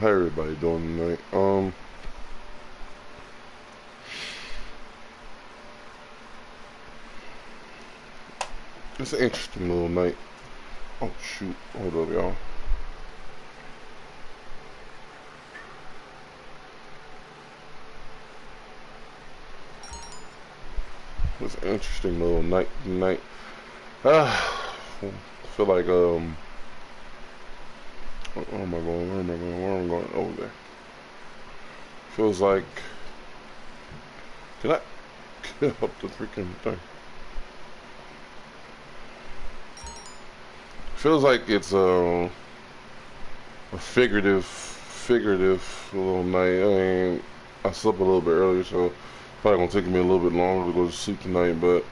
How everybody doing tonight? It's an interesting little night. Oh shoot, hold up, y'all. It's an interesting little night tonight. I feel like where am I going? Where am I going? Where am I going? Over there. Feels like, can I get up the freaking thing? Feels like it's a figurative little night. I mean, I slept a little bit earlier, so probably gonna take me a little bit longer to go to sleep tonight. But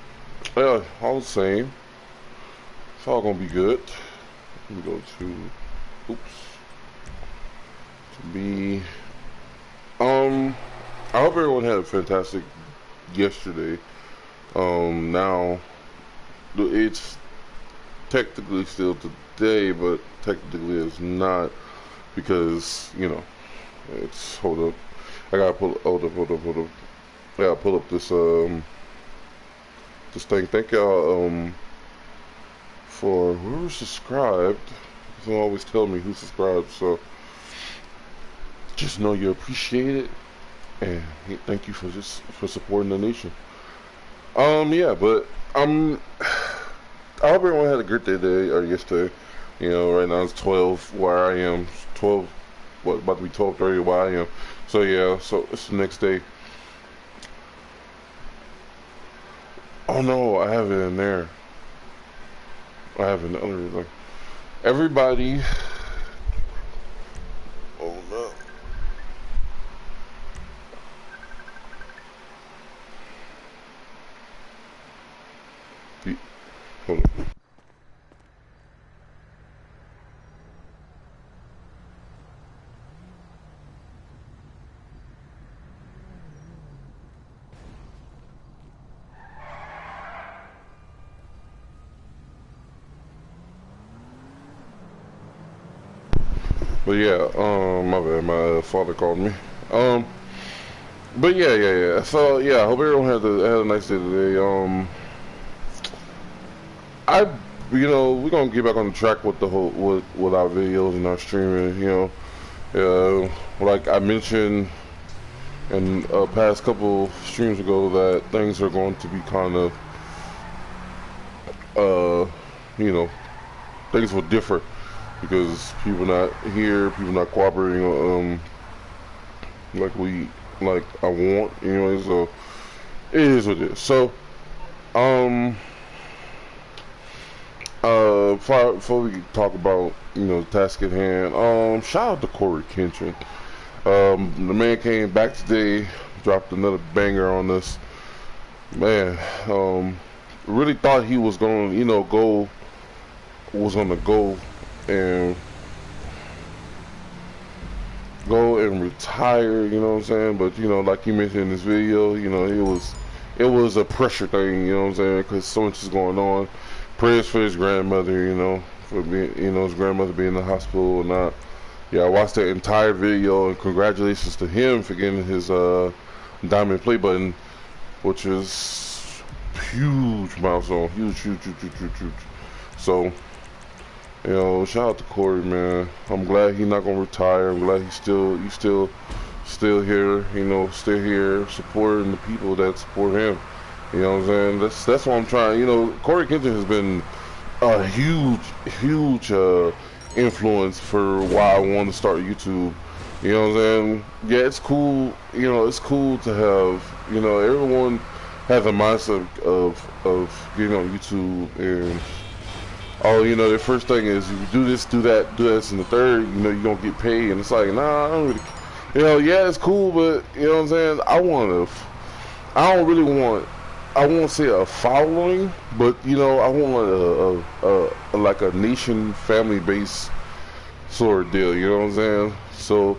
yeah, all the same, it's all gonna be good. Let me go to, oops, to be. I hope everyone had a fantastic yesterday. Now it's technically still today, but technically it's not because, you know, it's, hold up, I gotta hold up, I gotta pull up this this thing. Thank y'all for whoever subscribed. Don't always tell me who subscribed, so just know you appreciate it, and thank you for supporting the nation. Yeah, but I hope everyone had a good day today or yesterday. You know, right now it's 12 where I am. 12, what, about to be 12:30 where I am. So yeah, so it's the next day. Oh no, I have it in there. I have it in the other thing. Everybody. Oh no. Hold on. But yeah, my bad, my father called me. But yeah. So yeah, I hope everyone had a nice day today. I, you know, we're gonna get back on the track with the whole with our videos and our streaming. You know, like I mentioned in a past couple streams ago, that things are going to be kind of, you know, things will differ because people not here, people not cooperating, like I want, you know. So it is what it is. So, before we talk about, you know, the task at hand, shout out to Corey Kenshin. The man came back today, dropped another banger on us. Man, really thought he was going to, you know, go and retire, you know what I'm saying? But, you know, like you mentioned in this video, you know, it was a pressure thing, you know what I'm saying? Because so much is going on. Prayers for his grandmother, you know, for being, you know, his grandmother being in the hospital or not. Yeah, I watched that entire video, and congratulations to him for getting his diamond play button, which is huge milestone, huge. So, you know, shout out to Corey, man. I'm glad he's not gonna retire. I'm glad he's still here. You know, still here supporting the people that support him. You know what I'm saying? That's what I'm trying. You know, Corey Kenshin has been a huge influence for why I want to start YouTube. You know what I'm saying? Yeah, it's cool. You know, it's cool to have, you know, everyone has a mindset of getting on YouTube and, oh, you know, the first thing is you do this, do that, do this, and the third, you know, you're gonna get paid. And it's like, nah, I don't really, you know, yeah, it's cool, but you know what I'm saying? I don't really want, I won't say a following, but you know, I want a like a nation family based sort of deal. You know what I'm saying? So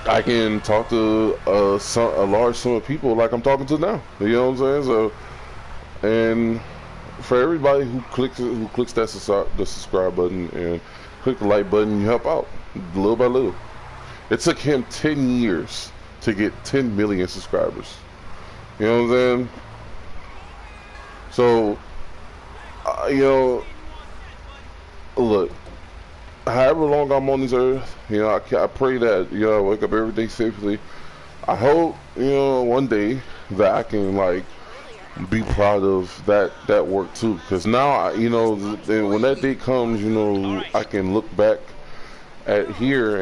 I can talk to a large sum of people like I'm talking to now. You know what I'm saying? So, and for everybody who clicks that the subscribe button and click the like button, you help out little by little. It took him 10 years to get 10 million subscribers. You know what I'm saying? So, you know, look, however long I'm on this earth, you know, I pray that, you know, I wake up every day safely. I hope, you know, one day that I can, like, be proud of that work too, because now, you know, when that day comes, you know, I can look back at here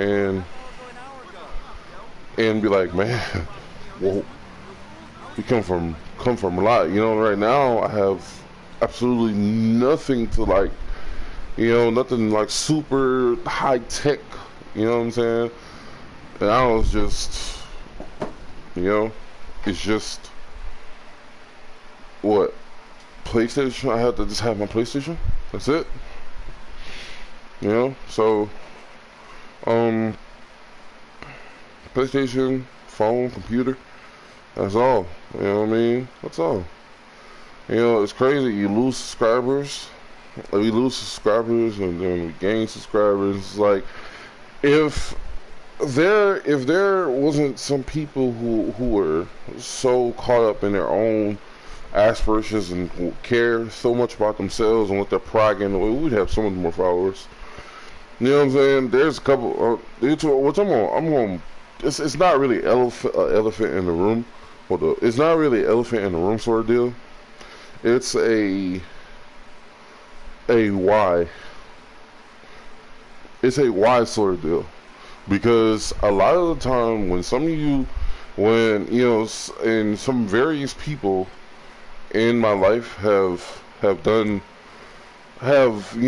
and be like, man, well, we come from a lot. You know, right now I have absolutely nothing to, like, you know, nothing like super high tech. You know what I'm saying? And I was just, you know, it's just what, PlayStation. I have to just have my PlayStation. That's it. You know, so PlayStation, phone, computer. That's all. You know what I mean? That's all. You know, it's crazy. You lose subscribers. We lose subscribers and then we gain subscribers. It's like, if there wasn't some people who were so caught up in their own aspirations and care so much about themselves and what they're bragging, we'd have so much more followers. You know what I'm saying? There's a couple. Which I'm on. It's not really elephant in the room. It's not really elephant in the room sort of deal. It's a why. It's a why sort of deal, because a lot of the time when you know, and some various people in my life have you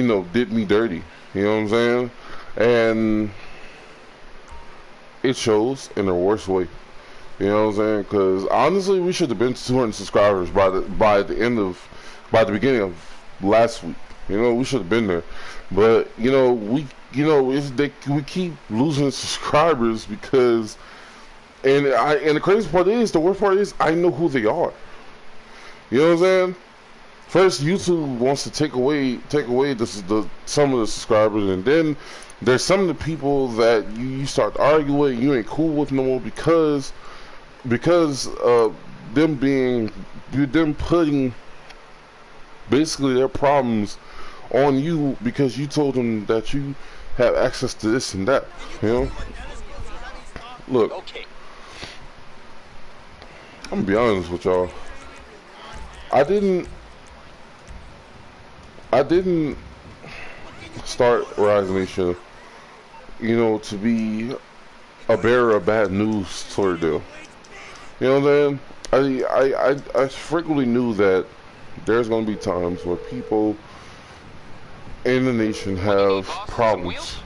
know, did me dirty. You know what I'm saying? And it shows in the worst way. You know what I'm saying? Because honestly, we should have been to 200 subscribers by the beginning of last week. You know, we should have been there. But you know, we keep losing subscribers because, and the crazy part is, the worst part is, I know who they are. You know what I'm saying? First, YouTube wants to take away some of the subscribers, and then there's some of the people that you start to argue with, you ain't cool with no more because them putting basically their problems on you because you told them that you have access to this and that. You know? Look, I'm gonna be honest with y'all. I didn't start Rise Nation, you know, to be a bearer of bad news sort of deal. You know what I'm saying? I frequently knew that there's gonna be times where people in the nation have problems.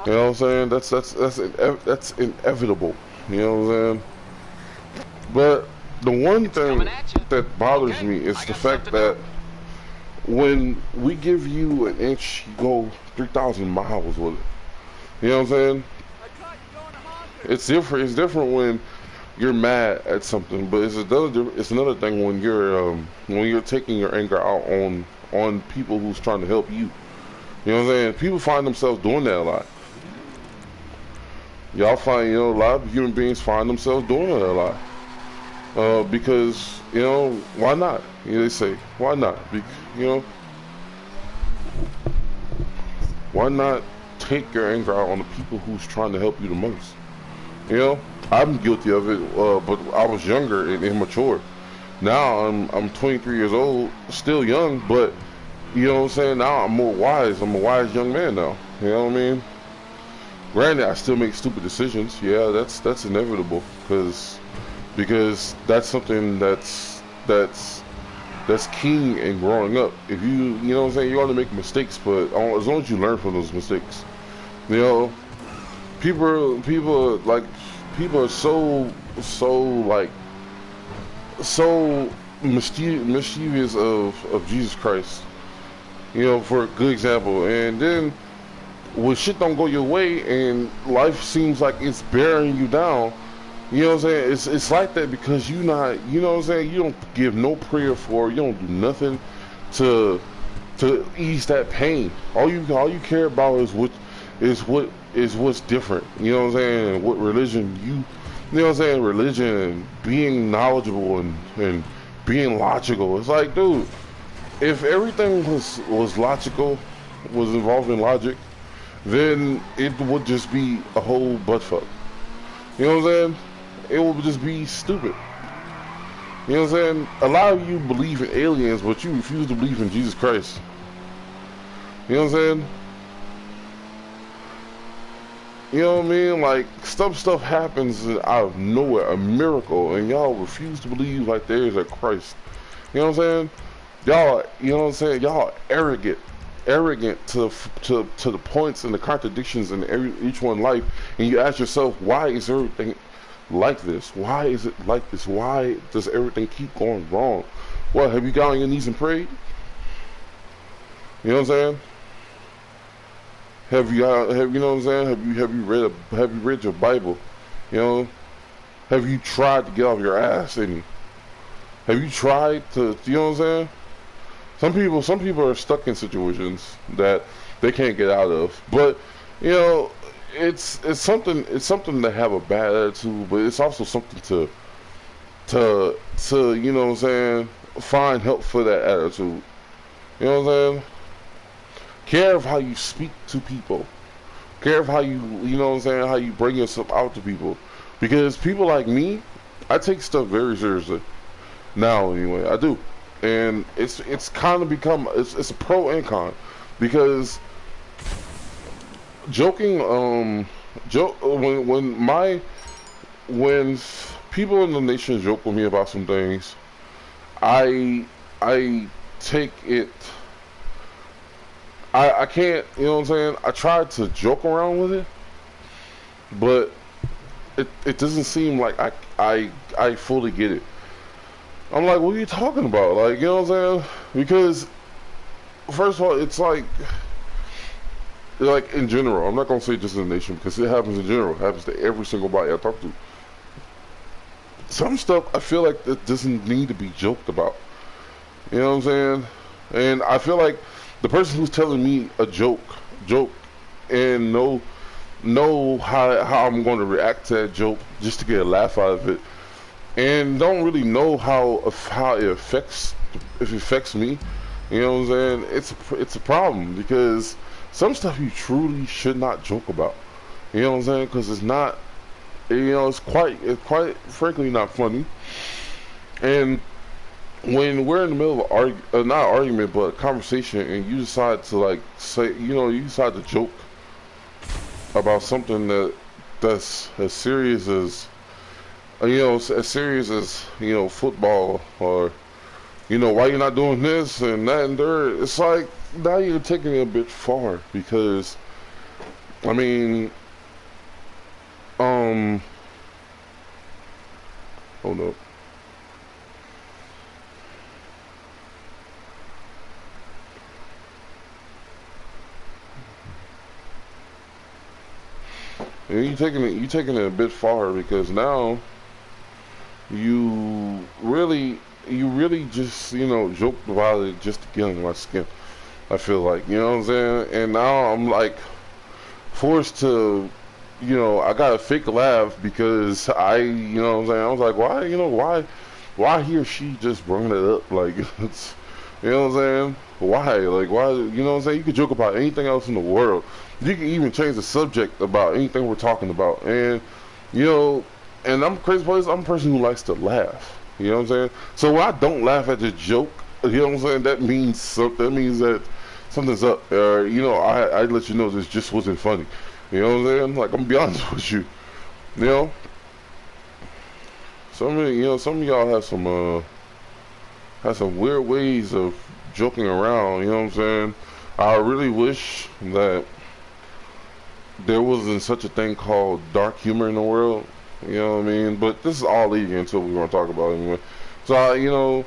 You know what I'm saying? That's inevitable. You know what I'm saying? But the one thing that bothers me is the fact that when we give you an inch, you go 3,000 miles with it. You know what I'm saying? It's different. It's different when you're mad at something, but it's another thing when you're taking your anger out on people who's trying to help you. You know what I'm saying? People find themselves doing that a lot. Y'all find, you know, a lot of human beings find themselves doing that a lot. Because, you know, why not? You know, they say, why not? You know, why not take your anger out on the people who's trying to help you the most? You know, I'm guilty of it, but I was younger and immature. Now I'm 23 years old, still young, but you know what I'm saying? Now I'm more wise. I'm a wise young man now. You know what I mean? Granted, I still make stupid decisions. Yeah, that's inevitable because that's something that's key in growing up. If you know what I'm saying, you're gonna make mistakes, but as long as you learn from those mistakes, you know, people are so mischievous of Jesus Christ. You know, for a good example, and then when shit don't go your way and life seems like it's bearing you down, you know what I'm saying? It's like that because you know what I'm saying, you don't give no prayer for, you don't do nothing to ease that pain. All you care about is what's different. You know what I'm saying? What religion you know what I'm saying? Religion and being knowledgeable and being logical. It's like, dude, if everything was logical, was involved in logic, then it would just be a whole butt fuck. You know what I'm saying? It would just be stupid. You know what I'm saying? A lot of you believe in aliens, but you refuse to believe in Jesus Christ. You know what I'm saying? You know what I mean? Like, stuff happens out of nowhere, a miracle, and y'all refuse to believe like there is a Christ. You know what I'm saying? Y'all, you know what I'm saying? Y'all arrogant to the points and the contradictions in each one life, and you ask yourself, why is everything like this? Why is it like this? Why does everything keep going wrong? What, have you got on your knees and prayed? You know what I'm saying? Have you know what I'm saying? Have you read your Bible? You know? Have you tried to get off your ass any? Have you tried to, you know what I'm saying? Some people are stuck in situations that they can't get out of. But, you know, it's something to have a bad attitude, but it's also something to you know what I'm saying, find help for that attitude. You know what I'm saying? Care of how you speak to people. Care of how you know what I'm saying, how you bring yourself out to people. Because people like me, I take stuff very seriously. Now, anyway, I do. And it's kind of become, it's a pro and con. Because joking, when people in the nation joke with me about some things, I take it, I can't, you know what I'm saying? I tried to joke around with it, but it doesn't seem like I fully get it. I'm like, what are you talking about? Like, you know what I'm saying? Because, first of all, it's like in general, I'm not going to say just in the nation, because it happens in general. It happens to every single body I talk to. Some stuff, I feel like that doesn't need to be joked about. You know what I'm saying? And I feel like the person who's telling me a joke, and know how I'm going to react to that joke just to get a laugh out of it, and don't really know how it affects me. You know what I'm saying? It's a problem, because some stuff you truly should not joke about. You know what I'm saying? Because it's not, you know, it's quite frankly not funny. And when we're in the middle of not an argument, but a conversation, and you decide to, like, say, you know, you decide to joke about something that's as serious as, you know, as serious as, you know, football, or, you know, why you're not doing this and that and third, it's like, now you're taking it a bit far. Because, I mean, hold up. And you're taking it a bit far, because now you really just, you know, joked about it just to get under my skin. I feel like, you know what I'm saying? And now I'm like forced to, you know, I got a fake laugh, because you know what I'm saying? I was like, why he or she just bringing it up? Like, it's, you know what I'm saying? Why? Like, why? You know what I'm saying? You could joke about anything else in the world. You can even change the subject about anything we're talking about. And, you know, and I'm crazy place. I'm a person who likes to laugh. You know what I'm saying? So when I don't laugh at the joke, you know what I'm saying, that means something. That means that something's up. You know, I let you know this just wasn't funny. You know what I'm saying? Like, I'm gonna be honest with you. You know, some of y'all have some weird ways of joking around. You know what I'm saying? I really wish that there wasn't such a thing called dark humor in the world. You know what I mean? But this is all leading into what we're going to talk about anyway. So, you know,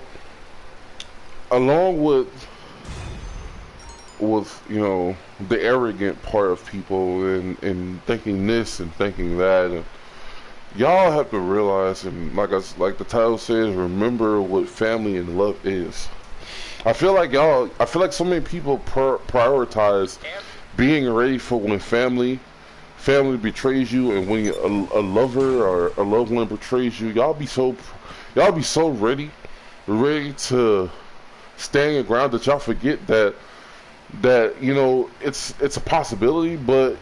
along with you know, the arrogant part of people, and thinking this and thinking that, and y'all have to realize, and like the title says, remember what family and love is. I feel like so many people prioritize being ready for when family betrays you, and when a lover or a loved one betrays you. Y'all be so ready to stand your ground that y'all forget that you know it's a possibility, but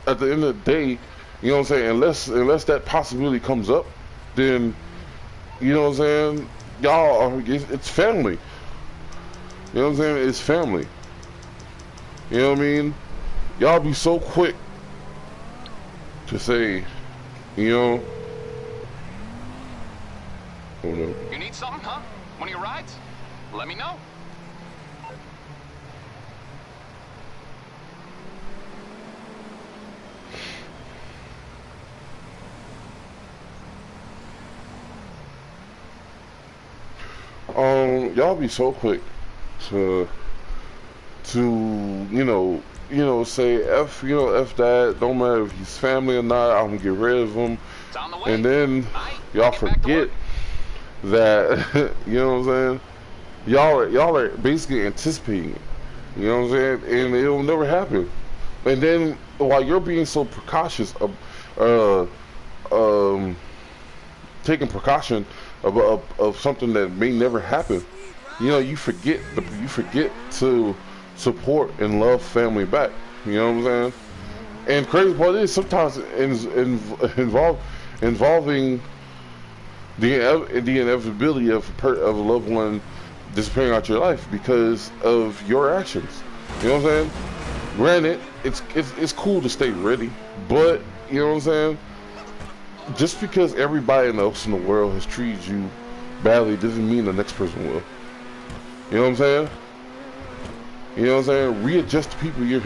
at the end of the day, you know what I'm saying, unless that possibility comes up, then you know what I'm saying, it's family. You know what I'm saying? It's family. You know what I mean? Y'all be so quick to say, you know, oh no. You need something, huh? One of your rides? Let me know. Y'all be so quick to say f that, don't matter if he's family or not, I'm gonna get rid of him, It's on the way. and then y'all forget that you know what I'm saying, y'all are basically anticipating it, you know what I'm saying, and it'll never happen. And then while you're being so precautious of taking precaution of something that may never happen, you know, you forget to support and love family back. You know what I'm saying? And crazy part is sometimes involving the inevitability of a loved one disappearing out your life because of your actions. You know what I'm saying? Granted, it's cool to stay ready, but you know what I'm saying? Just because everybody else in the world has treated you badly doesn't mean the next person will. You know what I'm saying? You know what I'm saying? Readjust the people you're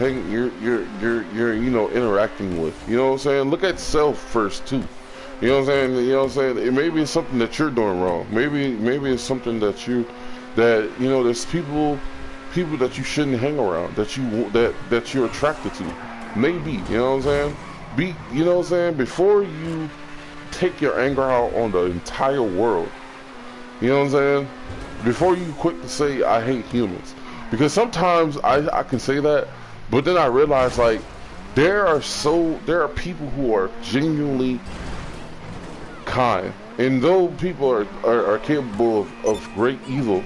interacting with. You know what I'm saying? Look at self first too. You know what I'm saying? You know what I'm saying? Maybe it's something that you're doing wrong. Maybe it's something that there's people that you shouldn't hang around, that you're attracted to. Maybe, you know what I'm saying? You know what I'm saying? Before you take your anger out on the entire world, you know what I'm saying? Before you quick to say I hate humans, because sometimes I can say that, but then I realize like there are people who are genuinely kind, and though people are capable of great evil,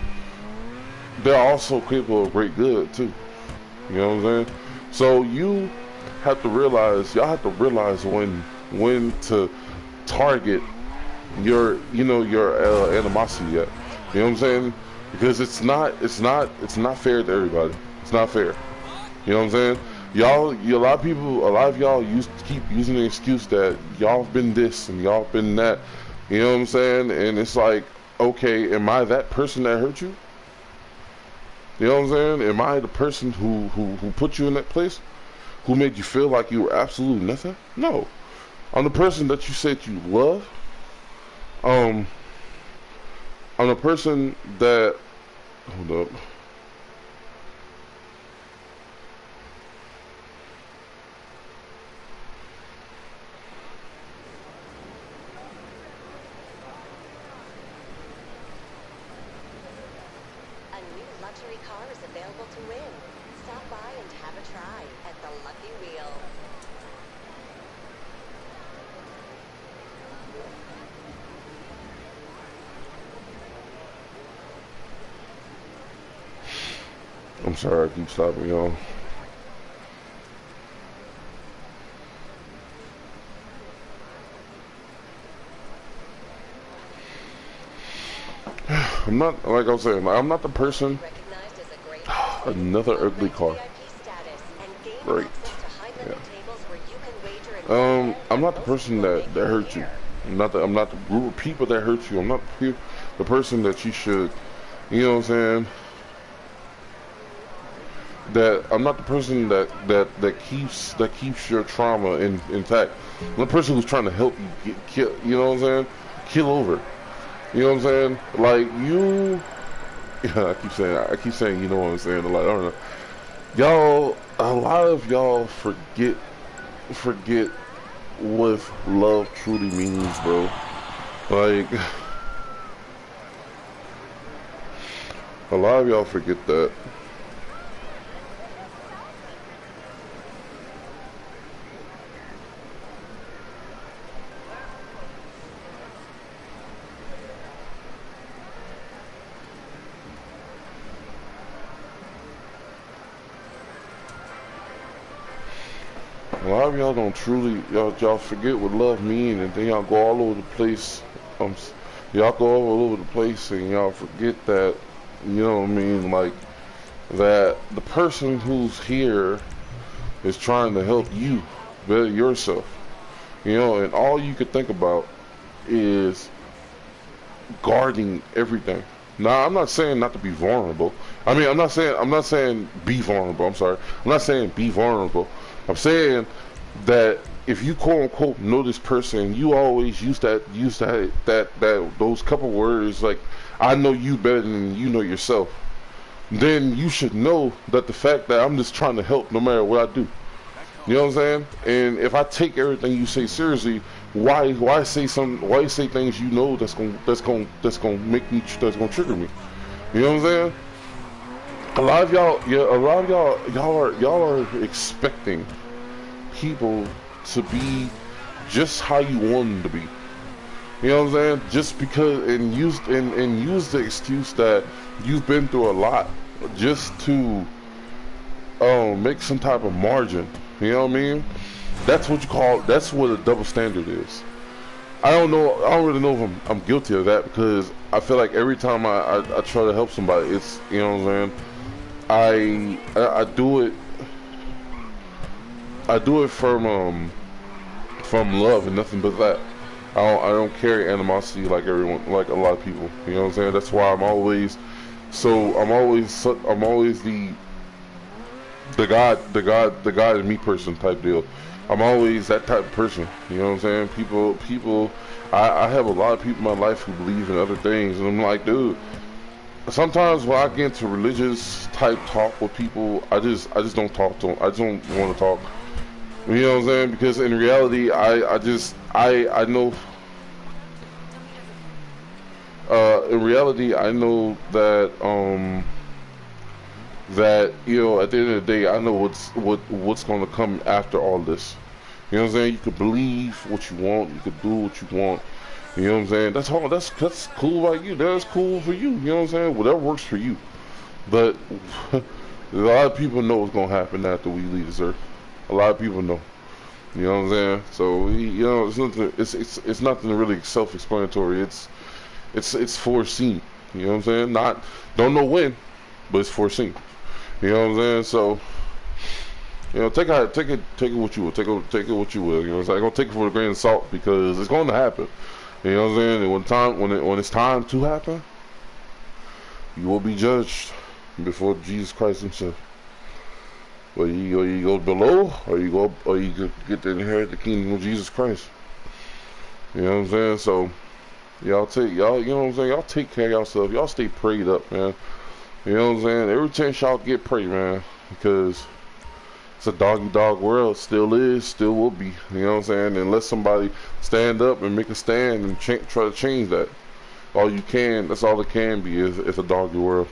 they're also capable of great good too. You know what I'm saying? So y'all have to realize when to target your animosity at. You know what I'm saying? Because it's not fair to everybody. It's not fair. You know what I'm saying? A lot of y'all keep using the excuse that y'all been this and y'all been that. You know what I'm saying? And it's like, okay, am I that person that hurt you? You know what I'm saying? Am I the person who put you in that place? Who made you feel like you were absolutely nothing? No. I'm the person that you said you love. I'm the person that, hold up. A new luxury car is available to win. Stop by and have a try at the Lucky Wheel. I'm sorry, I keep stopping y'all. I'm not, like I was saying, I'm not the person. Another ugly car. Great. Yeah. I'm not the person that hurt you. I'm not the group of people that hurt you. I'm not the person that you should, you know what I'm saying? That I'm not the person that keeps your trauma intact. I'm the person who's trying to help you kill. You know what I'm saying? Kill over. You know what I'm saying? Like you. Yeah, I keep saying. You know what I'm saying? Like I don't know. Y'all, a lot of y'all forget what love truly means, bro. Like A lot of y'all forget that. A lot of y'all don't truly, y'all forget what love mean, and then y'all go all over the place. Y'all go all over the place, and y'all forget that, you know what I mean, like, that the person who's here is trying to help you better yourself, you know, and all you could think about is guarding everything. Now, I'm not saying not to be vulnerable. I mean, I'm not saying be vulnerable. I'm sorry. I'm not saying be vulnerable. I'm saying that if you quote unquote know this person, you always use those couple words like, I know you better than you know yourself. Then you should know that the fact that I'm just trying to help no matter what I do. You know what I'm saying? And if I take everything you say seriously, why say things you know that's gonna trigger me? You know what I'm saying? A lot of y'all are expecting people to be just how you want them to be. You know what I'm saying? Just because, and use the excuse that you've been through a lot just to make some type of margin. You know what I mean? That's what a double standard is. I don't really know if I'm guilty of that, because I feel like every time I try to help somebody, it's, you know what I'm saying, I do it from love and nothing but that. I don't carry animosity like everyone, like a lot of people. You know what I'm saying? That's why I'm always the God in me person type deal. I'm always that type of person. You know what I'm saying? People. I have a lot of people in my life who believe in other things, and I'm like, dude. Sometimes when I get into religious type talk with people, I just don't talk to them. I just don't want to talk. You know what I'm saying? Because in reality, I know. In reality, I know that you know, at the end of the day, I know what's going to come after all this. You know what I'm saying? You could believe what you want. You could do what you want. You know what I'm saying? That's all. That's cool by you. That's cool for you. You know what I'm saying? Whatever works for you. But a lot of people know what's gonna happen after we leave this earth. A lot of people know. You know what I'm saying? So you know, it's nothing really self-explanatory. It's foreseen. You know what I'm saying? Don't know when, but it's foreseen. You know what I'm saying? So, you know, take it what you will. Take it what you will. You know what I'm saying? I'm gonna take it for a grain of salt, because it's going to happen. You know what I'm saying? And when it's time to happen, you will be judged before Jesus Christ Himself. Whether you go below, or you get to inherit the kingdom of Jesus Christ. You know what I'm saying? So you know what I'm saying? Y'all take care of yourself. Y'all stay prayed up, man. You know what I'm saying? Every chance y'all get prayed, man, because it's a dog world. Still is, still will be. You know what I'm saying? Unless somebody stand up and make a stand and try to change that. That's all it can be, is a doggy world.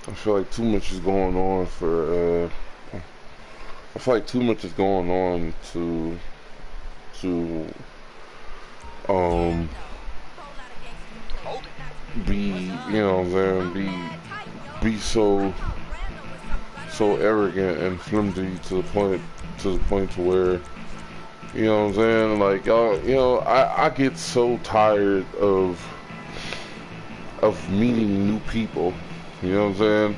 I feel like too much is going on I feel like too much is going on to be, you know what I'm saying, be so arrogant and flimsy to the point to where, you know what I'm saying, like, y'all, you know, I get so tired of meeting new people. You know what I'm saying?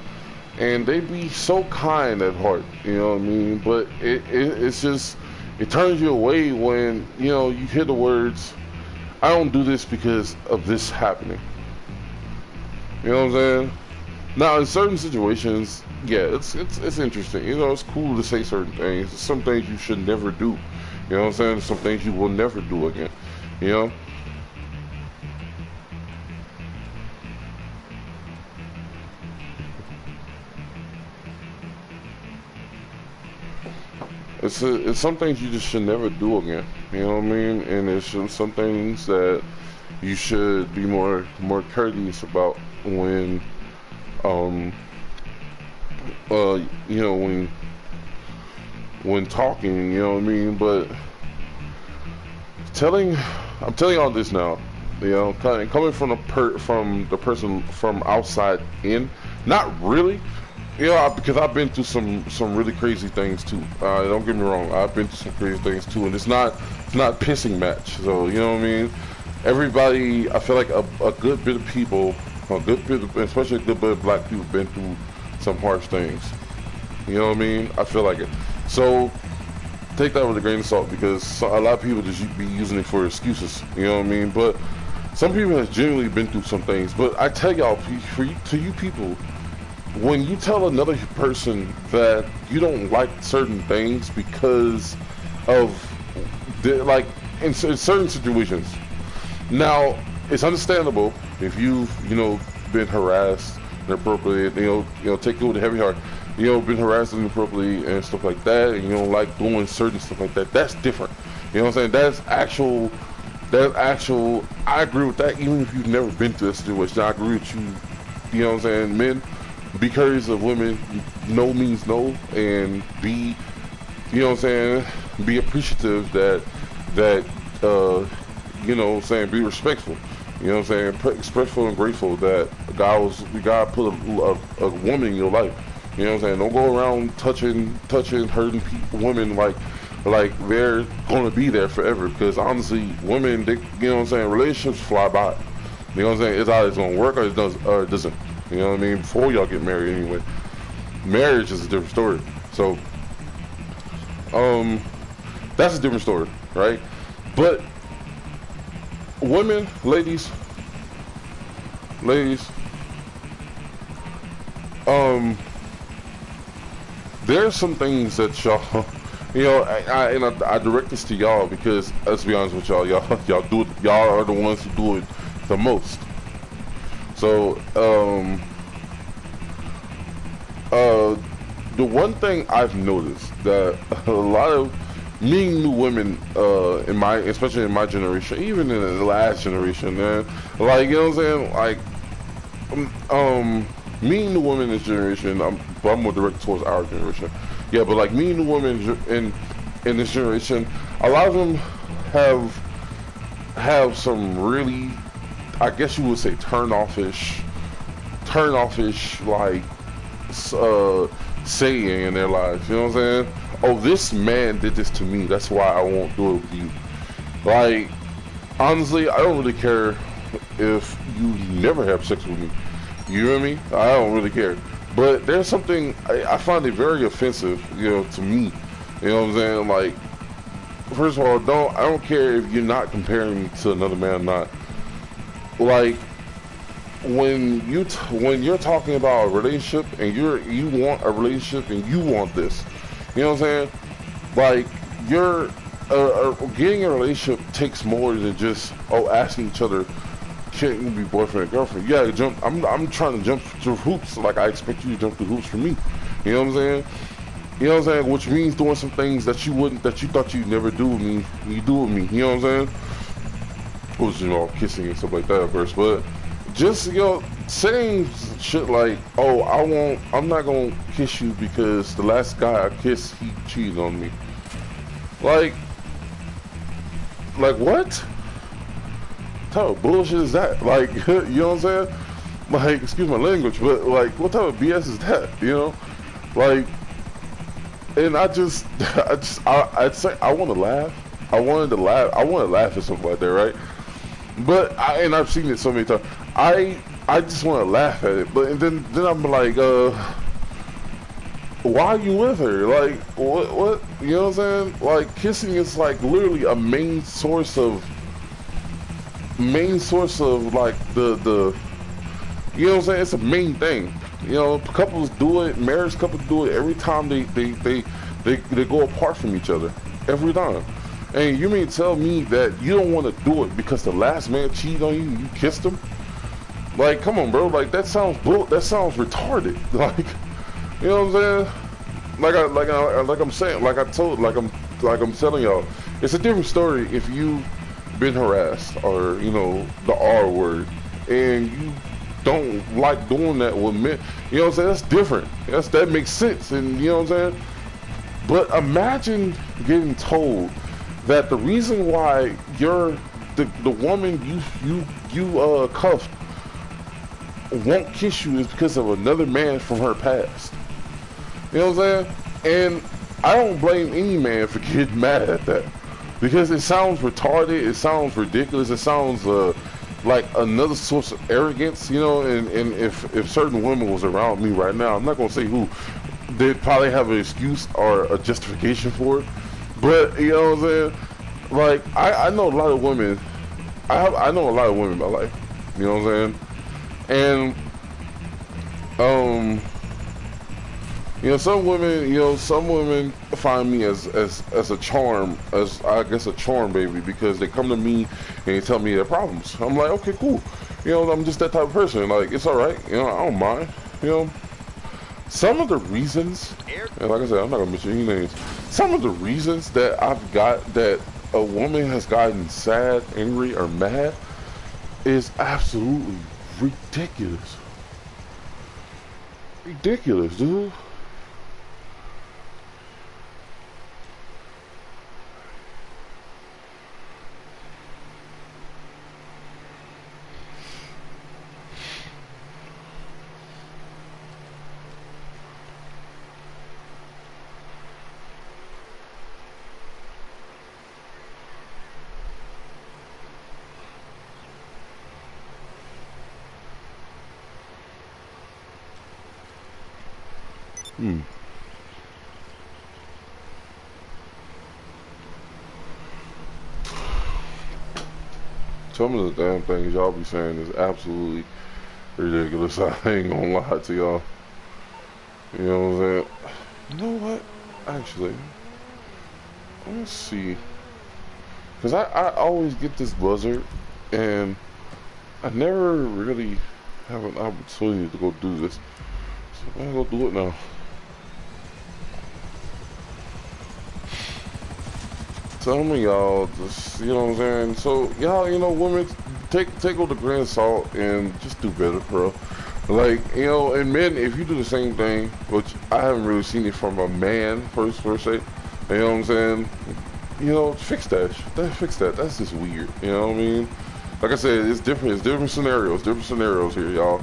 And they be so kind at heart, you know what I mean? But it's just, It turns you away when, you know, you hear the words, I don't do this because of this happening. You know what I'm saying? Now, in certain situations, yeah, it's interesting. You know, it's cool to say certain things. Some things you should never do. You know what I'm saying? Some things you will never do again. You know? It's some things you just should never do again. You know what I mean? And there's some things that you should be more courteous about when um you know, when talking, you know what I mean? But I'm telling y'all this now, you know, coming from from the person from outside in, not really, you know, because I've been through some really crazy things too. Don't get me wrong, I've been through some crazy things too, and it's not pissing match. So you know what I mean? Everybody, I feel like a good bit of people, especially a good bit of black people, been through some harsh things. You know what I mean? I feel like it. So take that with a grain of salt, because a lot of people just be using it for excuses. You know what I mean? But some people have genuinely been through some things. But I tell y'all, to you people, when you tell another person that you don't like certain things because of like in certain situations. Now, it's understandable if you've, you know, been harassed inappropriately, you know, take it with a heavy heart, you know, been harassed inappropriately and stuff like that, and you don't like doing certain stuff like that. That's different. You know what I'm saying? That's actual. I agree with that. Even if you've never been through a situation, I agree with you. You know what I'm saying? Men, be courteous of women. No means no, and be, you know what I'm saying? Be appreciative that you know what I'm saying, be respectful. You know what I'm saying? Respectful and grateful that God put a woman in your life. You know what I'm saying? Don't go around touching, hurting women like they're gonna be there forever. Because honestly, women, you know what I'm saying, relationships fly by. You know what I'm saying? It's either gonna work or it doesn't. You know what I mean? Before y'all get married, anyway. Marriage is a different story. So, that's a different story, right? But women, ladies, there's some things that y'all, you know, I direct this to y'all because let's be honest with y'all, y'all are the ones who do it the most. So, the one thing I've noticed that a lot of meeting new women, especially in my generation, even in the last generation, man, like, you know what I'm saying, like, meeting new women in this generation, but I'm more direct towards our generation, yeah, but like meeting new women in this generation, a lot of them have some really, I guess you would say, turn offish, like, saying in their lives, you know what I'm saying? Oh, this man did this to me, that's why I won't do it with you. Like, honestly, I don't really care if you never have sex with me. You know what I mean? I don't really care. But there's something, I find it very offensive, you know, to me. You know what I'm saying? Like, first of all, I don't care if you're not comparing me to another man or not. Like, when you're talking about a relationship and you want a relationship and you want this, you know what I'm saying? Like, you're getting a relationship takes more than just asking each other, can't you be boyfriend and girlfriend? Yeah, I'm trying to jump through hoops like I expect you to jump through hoops for me. You know what I'm saying? You know what I'm saying? Which means doing some things that you thought you'd never do with me, you do with me. You know what I'm saying? Which, you know, kissing and stuff like that at first, but just, you know, saying shit like, oh, I'm not gonna kiss you because the last guy I kissed, he cheated on me. Like what? What type of bullshit is that? Like, you know what I'm saying? Like, excuse my language, but like, what type of BS is that? You know? Like, and I'd say I want to laugh. I want to laugh at something like that, right? But I've seen it so many times. I just want to laugh at it, but then I'm like, why are you with her? Like, what, you know what I'm saying? Like, kissing is like literally a main source of like the, you know what I'm saying? It's a main thing. You know, couples do it, marriage couples do it every time they go apart from each other. Every time. And you mean tell me that you don't want to do it because the last man cheated on you and you kissed him? Like, come on, bro. Like, that sounds retarded. Like, you know what I'm saying? Like I'm telling y'all, it's a different story if you been harassed or, you know, the R word, and you don't like doing that with men. You know what I'm saying? That's different. That makes sense. And you know what I'm saying? But imagine getting told that the reason why you're the woman you cuffed won't kiss you is because of another man from her past. You know what I'm saying? And I don't blame any man for getting mad at that, because it sounds retarded, it sounds ridiculous, it sounds like another source of arrogance, you know. And if certain women was around me right now, I'm not gonna say who, they'd probably have an excuse or a justification for it. But you know what I'm saying? Like, I know a lot of women. I know a lot of women in my life. You know what I'm saying? And you know, some women find me as a charm, as I guess a charm baby, because they come to me and they tell me their problems. I'm like, okay, cool. You know, I'm just that type of person. Like, it's all right. You know, I don't mind. You know, some of the reasons, and like I said, I'm not gonna mention any names. Some of the reasons that that a woman has gotten sad, angry, or mad is absolutely ridiculous. Ridiculous, dude. Some of the damn things y'all be saying is absolutely ridiculous. I ain't gonna lie to y'all. You know what I'm saying? You know what? Actually, let's see. Because I always get this buzzard, and I never really have an opportunity to go do this. So I'm gonna go do it now. Some of y'all just, you know what I'm saying? So y'all, you know, women, take with a grain of salt and just do better, bro. Like, you know, and men, if you do the same thing, which I haven't really seen it from a man per se, you know what I'm saying? You know, fix that. Fix that. That's just weird. You know what I mean? Like I said, it's different. It's different scenarios here, y'all.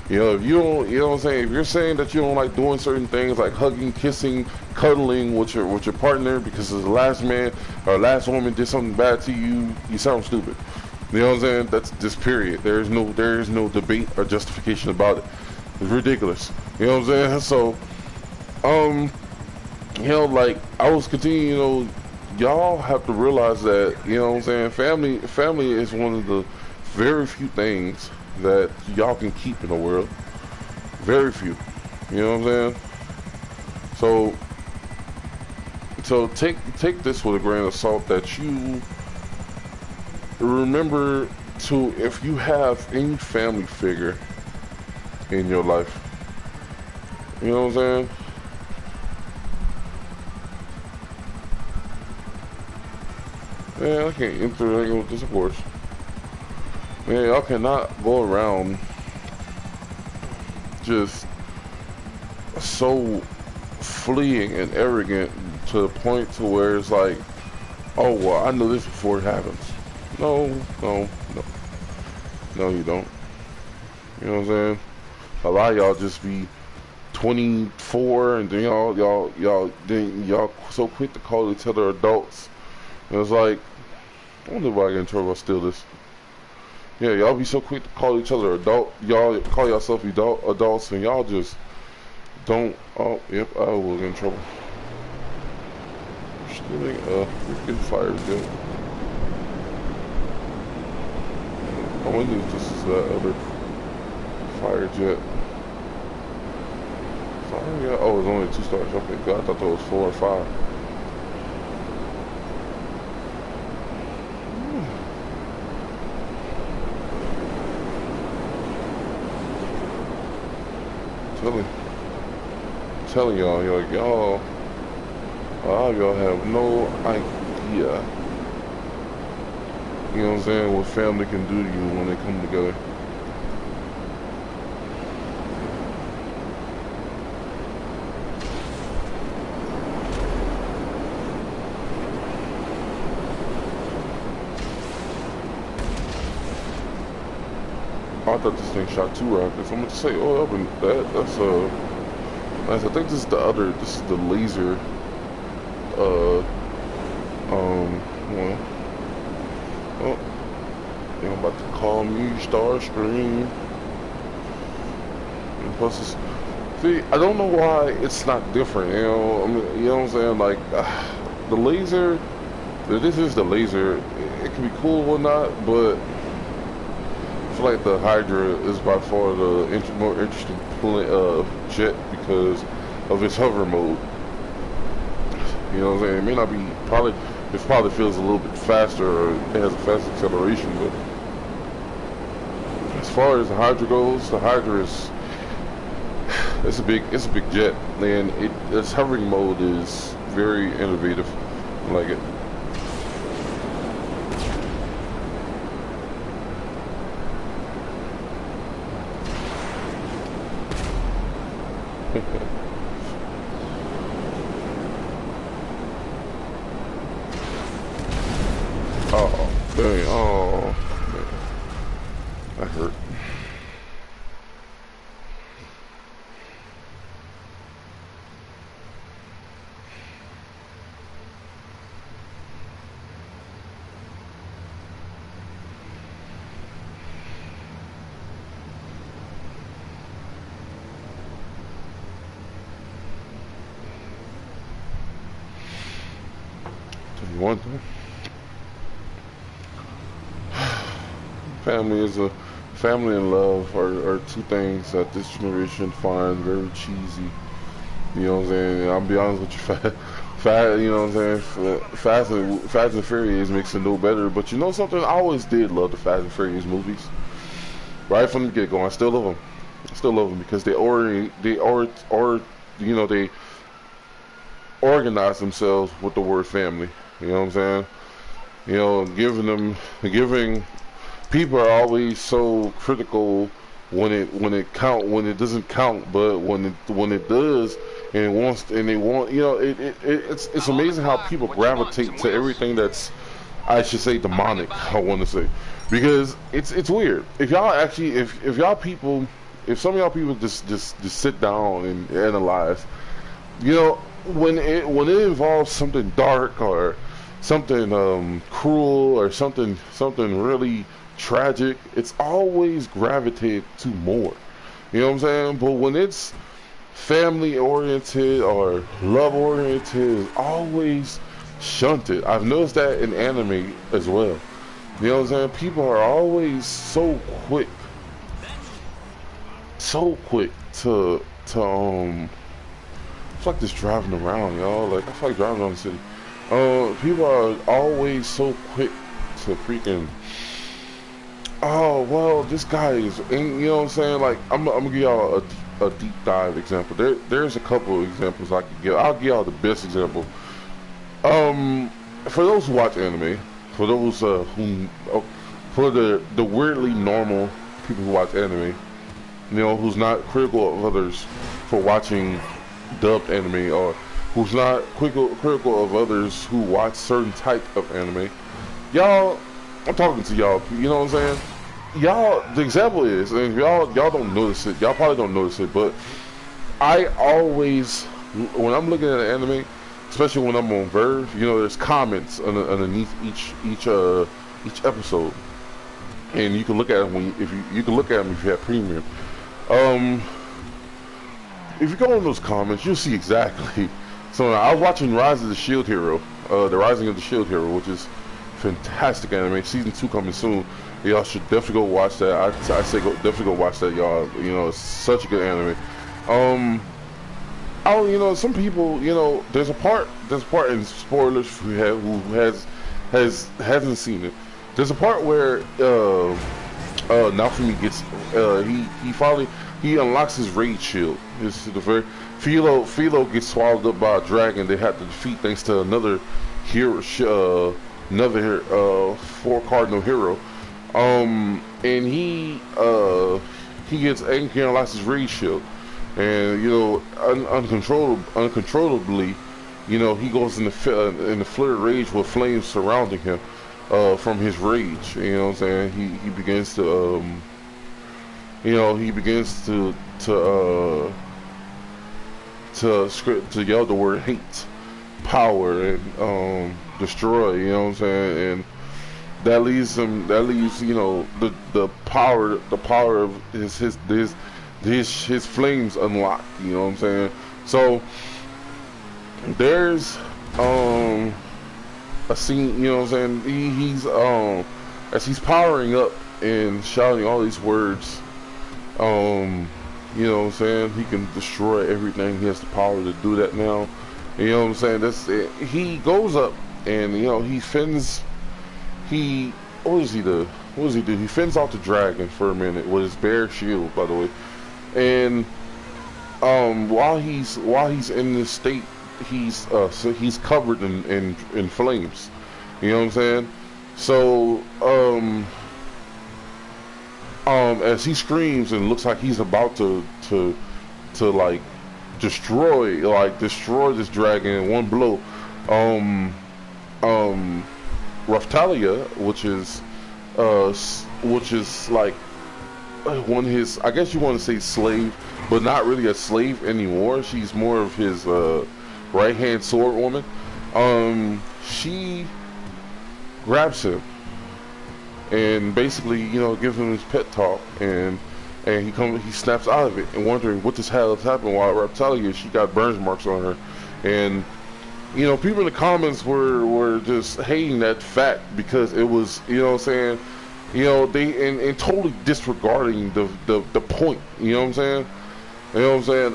You know, if you don't, you know what I'm saying? If you're saying that you don't like doing certain things like hugging, kissing, cuddling with your partner because the last man or last woman did something bad to you, you sound stupid. You know what I'm saying? That's just period. There is no debate or justification about it. It's ridiculous. You know what I'm saying? So, you know, like I was continuing, you know, y'all have to realize that, you know what I'm saying, family is one of the very few things that y'all can keep in the world. Very few. You know what I'm saying? So take this with a grain of salt, that you remember to, if you have any family figure in your life, you know what I'm saying? Man, I can't enter with this, of course. Man, y'all cannot go around just so fleeing and arrogant to the point to where it's like, oh, well, I know this before it happens. No, you don't. You know what I'm saying? A lot of y'all just be 24, and then y'all so quick to call each other adults. And it's like, I wonder if I get in trouble if I steal this. Yeah, y'all be so quick to call each other adult. Y'all call yourself adults, and y'all just Don't. Oh, yep, I will get in trouble. Stealing a freaking fire jet. I wonder if this is that other fire jet. Fire jet? Oh, it's only 2 stars. Okay, God, I thought that was 4 or 5. Telling y'all, y'all have no idea. You know what I'm saying? What family can do to you when they come together. I thought this thing shot 2 rockets. I'm gonna say, oh, that's I think this is the laser, one. Oh, they're about to call me Starstream. And plus, see, I don't know why it's not different, you know, I mean, you know what I'm saying, like, the laser, this is the laser, it can be cool or not, but I feel like the Hydra is by far the more interesting jet because of its hover mode. You know what I'm saying? It may not be it probably feels a little bit faster or it has a fast acceleration, but as far as the Hydra goes, the Hydra is it's a big jet, and its hovering mode is very innovative. I like it. Oh, dang. Oh, man. That hurt. Tell you one thing. Family and love are 2 things that this generation finds very cheesy. You know what I'm saying? I'll be honest with you, you know what I'm saying? Fast and Furious makes it no better. But you know something? I always did love the Fast and Furious movies. Right from the get-go, I still love them. Because they organize themselves with the word family. You know what I'm saying? You know, giving people are always so critical when it doesn't count, but when it does and they want, you know, it's amazing how people gravitate to everything that's, I should say, demonic. I want to say, because it's weird. If y'all actually, if some of y'all people just sit down and analyze, you know, when it involves something dark or something cruel or something really tragic, it's always gravitated to more. You know what I'm saying? But when it's family oriented or love oriented, it's always shunted. I've noticed that in anime as well. You know what I'm saying? People are always so quick to it's like just driving around, y'all. Like, I feel like driving around the city. People are always so quick to freaking, oh, well, this guy is, and you know what I'm saying? Like, I'm gonna give y'all a deep dive example. There's a couple of examples I could give. I'll give y'all the best example. For those who watch anime, for those for the weirdly normal people who watch anime, you know, who's not critical of others for watching dubbed anime, or who's not critical of others who watch certain type of anime, y'all, I'm talking to y'all, you know what I'm saying? Y'all, the example is, and y'all don't notice it, y'all probably don't notice it, but I always, when I'm looking at an anime, especially when I'm on Verve, you know, there's comments underneath each episode, and you can look at them if you can look at them if you have premium. if you go in those comments, you'll see exactly. So I was watching Rise of the Shield Hero, the Rising of the Shield Hero, which is fantastic anime. Season 2 coming soon. Y'all should definitely go watch that. I say definitely go watch that, y'all. You know, it's such a good anime. Oh, you know, some people, you know, there's a part in spoilers who hasn't seen it. There's a part where Naofumi gets he unlocks his rage shield. This is the very Philo gets swallowed up by a dragon. They have to defeat thanks to another hero, four cardinal hero. And he gets angry, he unlocks his rage shield, and you know, uncontrollably, you know, he goes in the flare of rage with flames surrounding him from his rage. You know what I'm saying? He begins to you know, he begins to yell the word hate, power, and destroy. You know what I'm saying? And that leaves you know, the power of his flames unlocked. You know what I'm saying? So there's a scene, you know what I'm saying, he's as he's powering up and shouting all these words, you know what I'm saying, he can destroy everything. He has the power to do that now. You know what I'm saying? That's it. He goes up and, you know, what does he do? He fends off the dragon for a minute with his bare shield, by the way. And while he's in this state, he's covered in flames. You know what I'm saying? So as he screams and looks like he's about to like destroy this dragon in one blow, Raphtalia, which is like one of his, I guess you want to say slave, but not really a slave anymore. She's more of his right-hand sword woman. She grabs him and basically, you know, gives him his pet talk, and he snaps out of it and wondering what the hell has happened. While Raphtalia, she got burns marks on her, and you know, people in the comments were just hating that fact because it was, you know what I'm saying, you know, they and totally disregarding the point. You know what I'm saying? You know what I'm saying?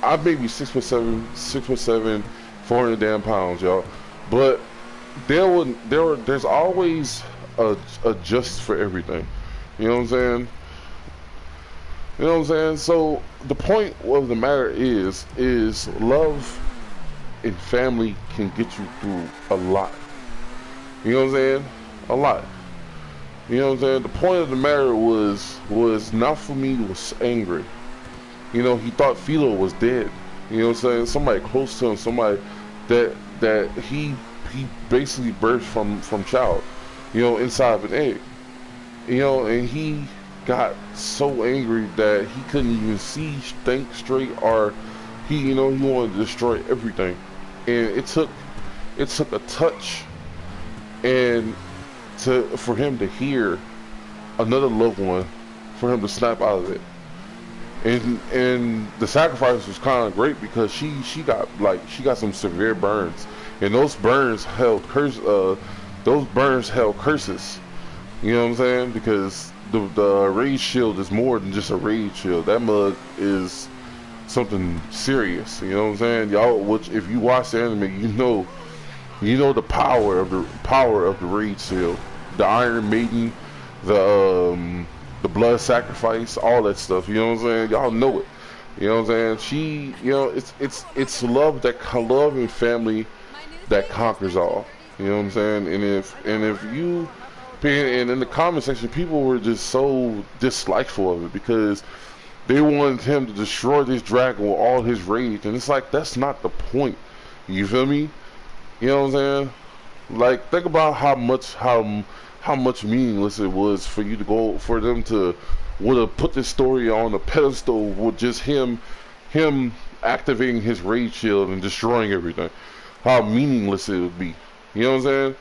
I may be 6'7", 400 damn pounds, y'all, but there's always a just for everything. You know what I'm saying? You know what I'm saying? So the point of the matter is love and family can get you through a lot. You know what I'm saying? A lot. You know what I'm saying? The point of the matter was Naofumi was angry. You know, he thought Philo was dead. You know what I'm saying? Somebody close to him, somebody that he basically birthed from child, you know, inside of an egg. You know, and he got so angry that he couldn't even think straight, or he wanted to destroy everything. And it took a touch and for him to hear another loved one, for him to snap out of it. And the sacrifice was kind of great because she got some severe burns, and those burns held curses. You know what I'm saying? Because the rage shield is more than just a rage shield. That mug is something serious. You know what I'm saying? Y'all, which if you watch the anime, you know the power of the rage shield, the Iron Maiden, the blood sacrifice, all that stuff. You know what I'm saying? Y'all know it. You know what I'm saying? You know, it's love and family that conquers all. You know what I'm saying? And in the comment section, people were just so dislikeful of it because they wanted him to destroy this dragon with all his rage, and it's like, that's not the point. You feel me? You know what I'm saying? Like, think about how much meaningless it was for them to would have put this story on a pedestal with just him activating his rage shield and destroying everything. How meaningless it would be. You know what I'm saying?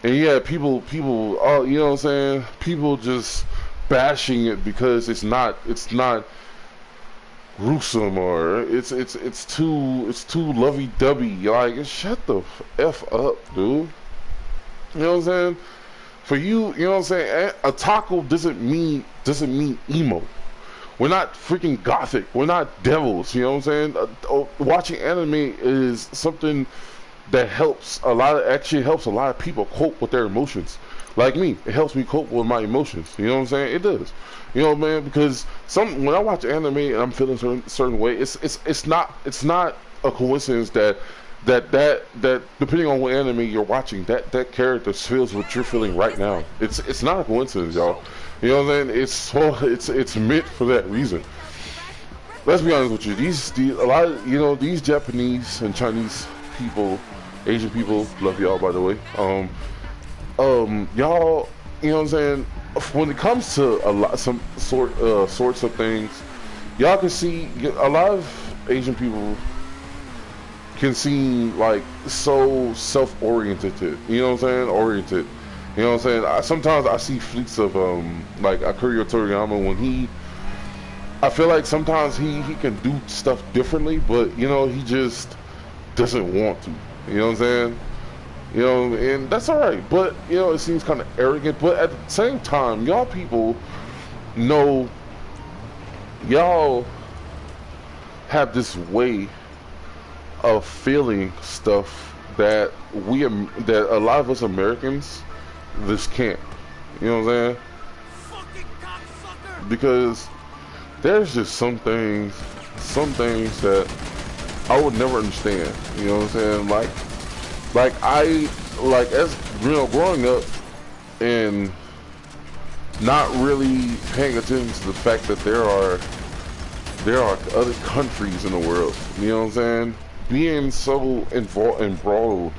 And yeah, people, you know what I'm saying? People just bashing it because it's not gruesome, or it's too lovey-dovey. Like, shut the f up, dude. You know what I'm saying? For you, you know what I'm saying? A taco doesn't mean emo. We're not freaking gothic. We're not devils. You know what I'm saying? Watching anime is something that actually helps a lot of people cope with their emotions. Like me, it helps me cope with my emotions. You know what I'm saying? It does. You know, man, because when I watch anime and I'm feeling certain way, it's not a coincidence that depending on what anime you're watching, that character feels what you're feeling right now. It's not a coincidence, y'all. You know what I'm saying? It's meant for that reason. Let's be honest with you. A lot of, you know, these Japanese and Chinese people, Asian people, love y'all, by the way. Y'all, you know what I'm saying? When it comes to sorts of things, y'all can see a lot of Asian people can seem like so self-oriented. You know what I'm saying? Oriented. You know what I'm saying? Sometimes I see fleets of like Akira Toriyama when I feel like sometimes he can do stuff differently, but you know, he just doesn't want to. You know what I'm saying? You know, and that's alright. But you know, it seems kind of arrogant. But at the same time, y'all people know, y'all have this way of feeling stuff that that a lot of us Americans just can't. You know what I'm saying? Because there's just some things that I would never understand. You know what I'm saying? Like as you know, growing up and not really paying attention to the fact that there are other countries in the world. You know what I'm saying? Being so embroiled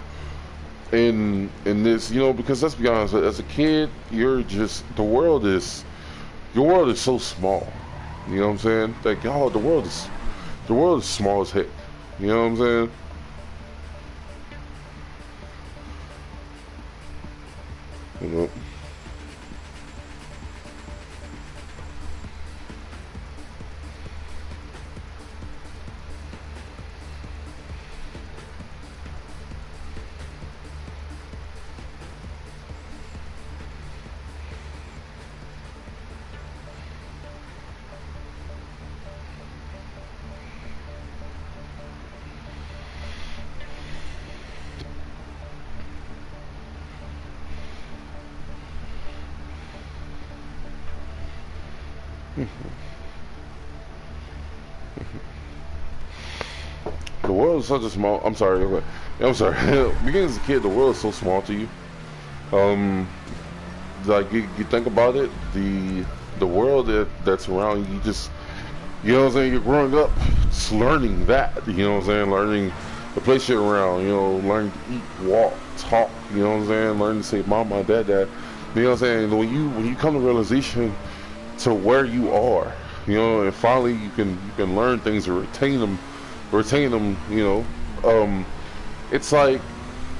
in this, you know, because let's be honest, as a kid, your world is so small. You know what I'm saying? Like, y'all, the world is small as heck. You know what I'm saying? You know. The world is such a small. I'm sorry. Okay. I'm sorry. Beginning as a kid, the world is so small to you. Like you think about it, the world that's around you, you know what I'm saying. You're growing up, just learning that. You know what I'm saying. Learning the place you're around. You know, learning to eat, walk, talk. You know what I'm saying. Learning to say mama, dad. You know what I'm saying. When you come to realization to where you are, you know, and finally you can learn things and retain them, you know. It's like,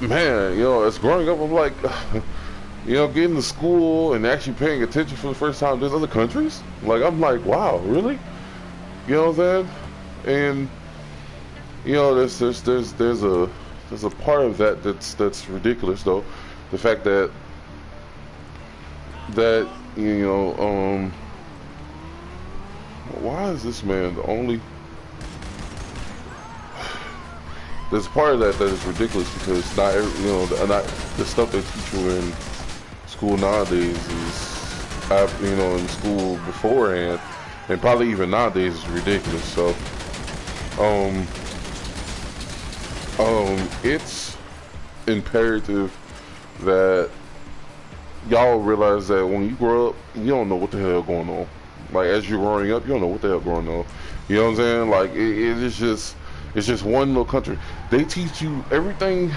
man, you know, as growing up, I'm like, you know, getting to school and actually paying attention for the first time. There's other countries. Like, I'm like, wow, really? You know what I'm saying? And you know, there's a part of that that's ridiculous, though. The fact that you know, why is this man the only? There's part of that is ridiculous because not you know, not the stuff they teach you in school nowadays is, you know, in school beforehand, and probably even nowadays is ridiculous. So, it's imperative that y'all realize that when you grow up, you don't know what the hell going on. Like, as you're growing up, you don't know what the hell going on. You know what I'm saying? Like, it's just one little country. They teach you everything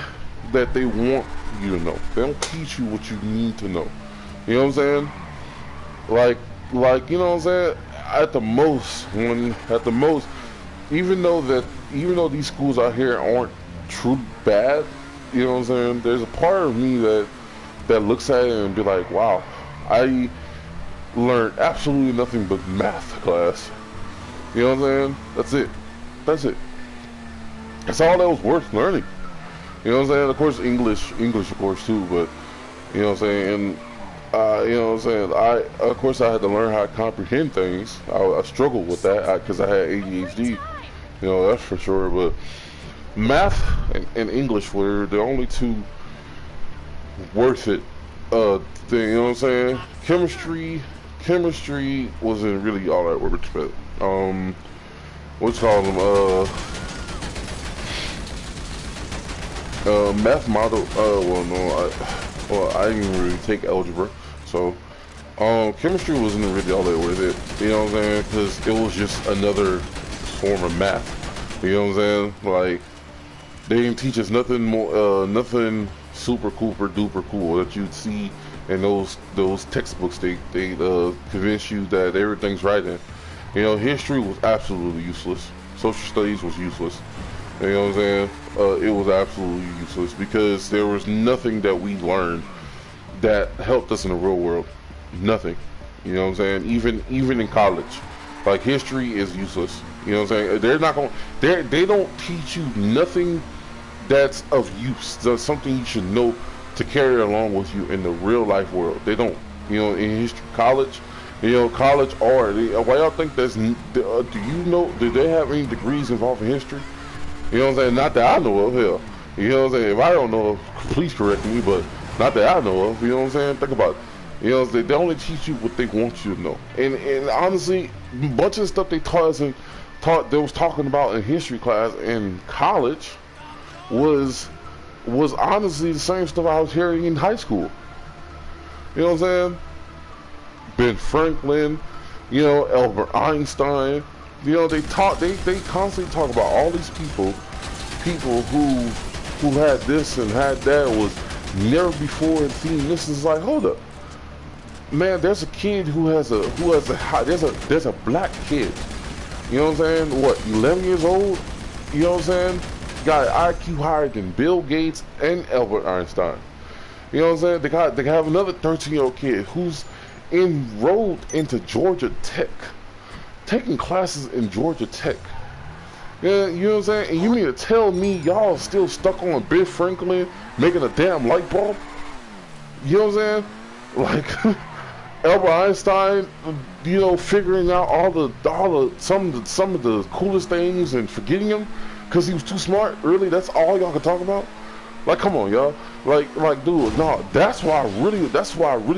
that they want you to know. They don't teach you what you need to know. You know what I'm saying? Like you know what I'm saying? At the most, even though these schools out here aren't true bad, you know what I'm saying? There's a part of me that looks at it and be like, wow, I learned absolutely nothing but math class. You know what I'm saying? That's it. That's it. That's all that was worth learning. You know what I'm saying? Of course, English of course too. But you know what I'm saying? And you know what I'm saying? Of course, I had to learn how to comprehend things. I struggled with that because I had ADHD. You know, that's for sure. But math and English were the only two worth it thing. You know what I'm saying? Chemistry wasn't really all that worth it. What's called them? Math model. Well, no, I didn't even really take algebra, so chemistry wasn't really all that worth it. You know what I'm saying? Because it was just another form of math. You know what I'm saying? Like they didn't teach us nothing more, nothing super duper cool that you'd see in those textbooks. They convince you that everything's right in. You know, history was absolutely useless. Social studies was useless. You know what I'm saying? It was absolutely useless because there was nothing that we learned that helped us in the real world. Nothing. You know what I'm saying? Even in college, like history is useless. You know what I'm saying? They're not going. They don't teach you nothing that's of use. That's something you should know to carry along with you in the real life world. They don't. You know, in history, college. You know, college art. Why y'all think that's? Do you know? Do they have any degrees involved in history? You know what I'm saying? Not that I know of. Hell, you know what I'm saying? If I don't know, please correct me. But not that I know of. You know what I'm saying? Think about it. You know, they only teach you what they want you to know. And honestly, a bunch of the stuff they taught us they was talking about in history class in college was honestly the same stuff I was hearing in high school. You know what I'm saying? Ben Franklin, you know, Albert Einstein. You know, they constantly talk about all these people who had this and had that, was never before seen this. Is like, hold up, man. There's a kid there's a black kid. You know what I'm saying? What, 11 years old? You know what I'm saying? Got an IQ higher than Bill Gates and Albert Einstein. You know what I'm saying? They have another 13-year-old kid who's enrolled into Georgia Tech, taking classes in Georgia Tech. Yeah, you know what I'm saying? And you mean to tell me y'all still stuck on Ben Franklin making a damn light bulb? You know what I'm saying? Like Albert Einstein, you know, figuring out some of the coolest things and forgetting them because he was too smart. Really, that's all y'all can talk about? Like, come on, y'all. Like, dude, no. That's why I really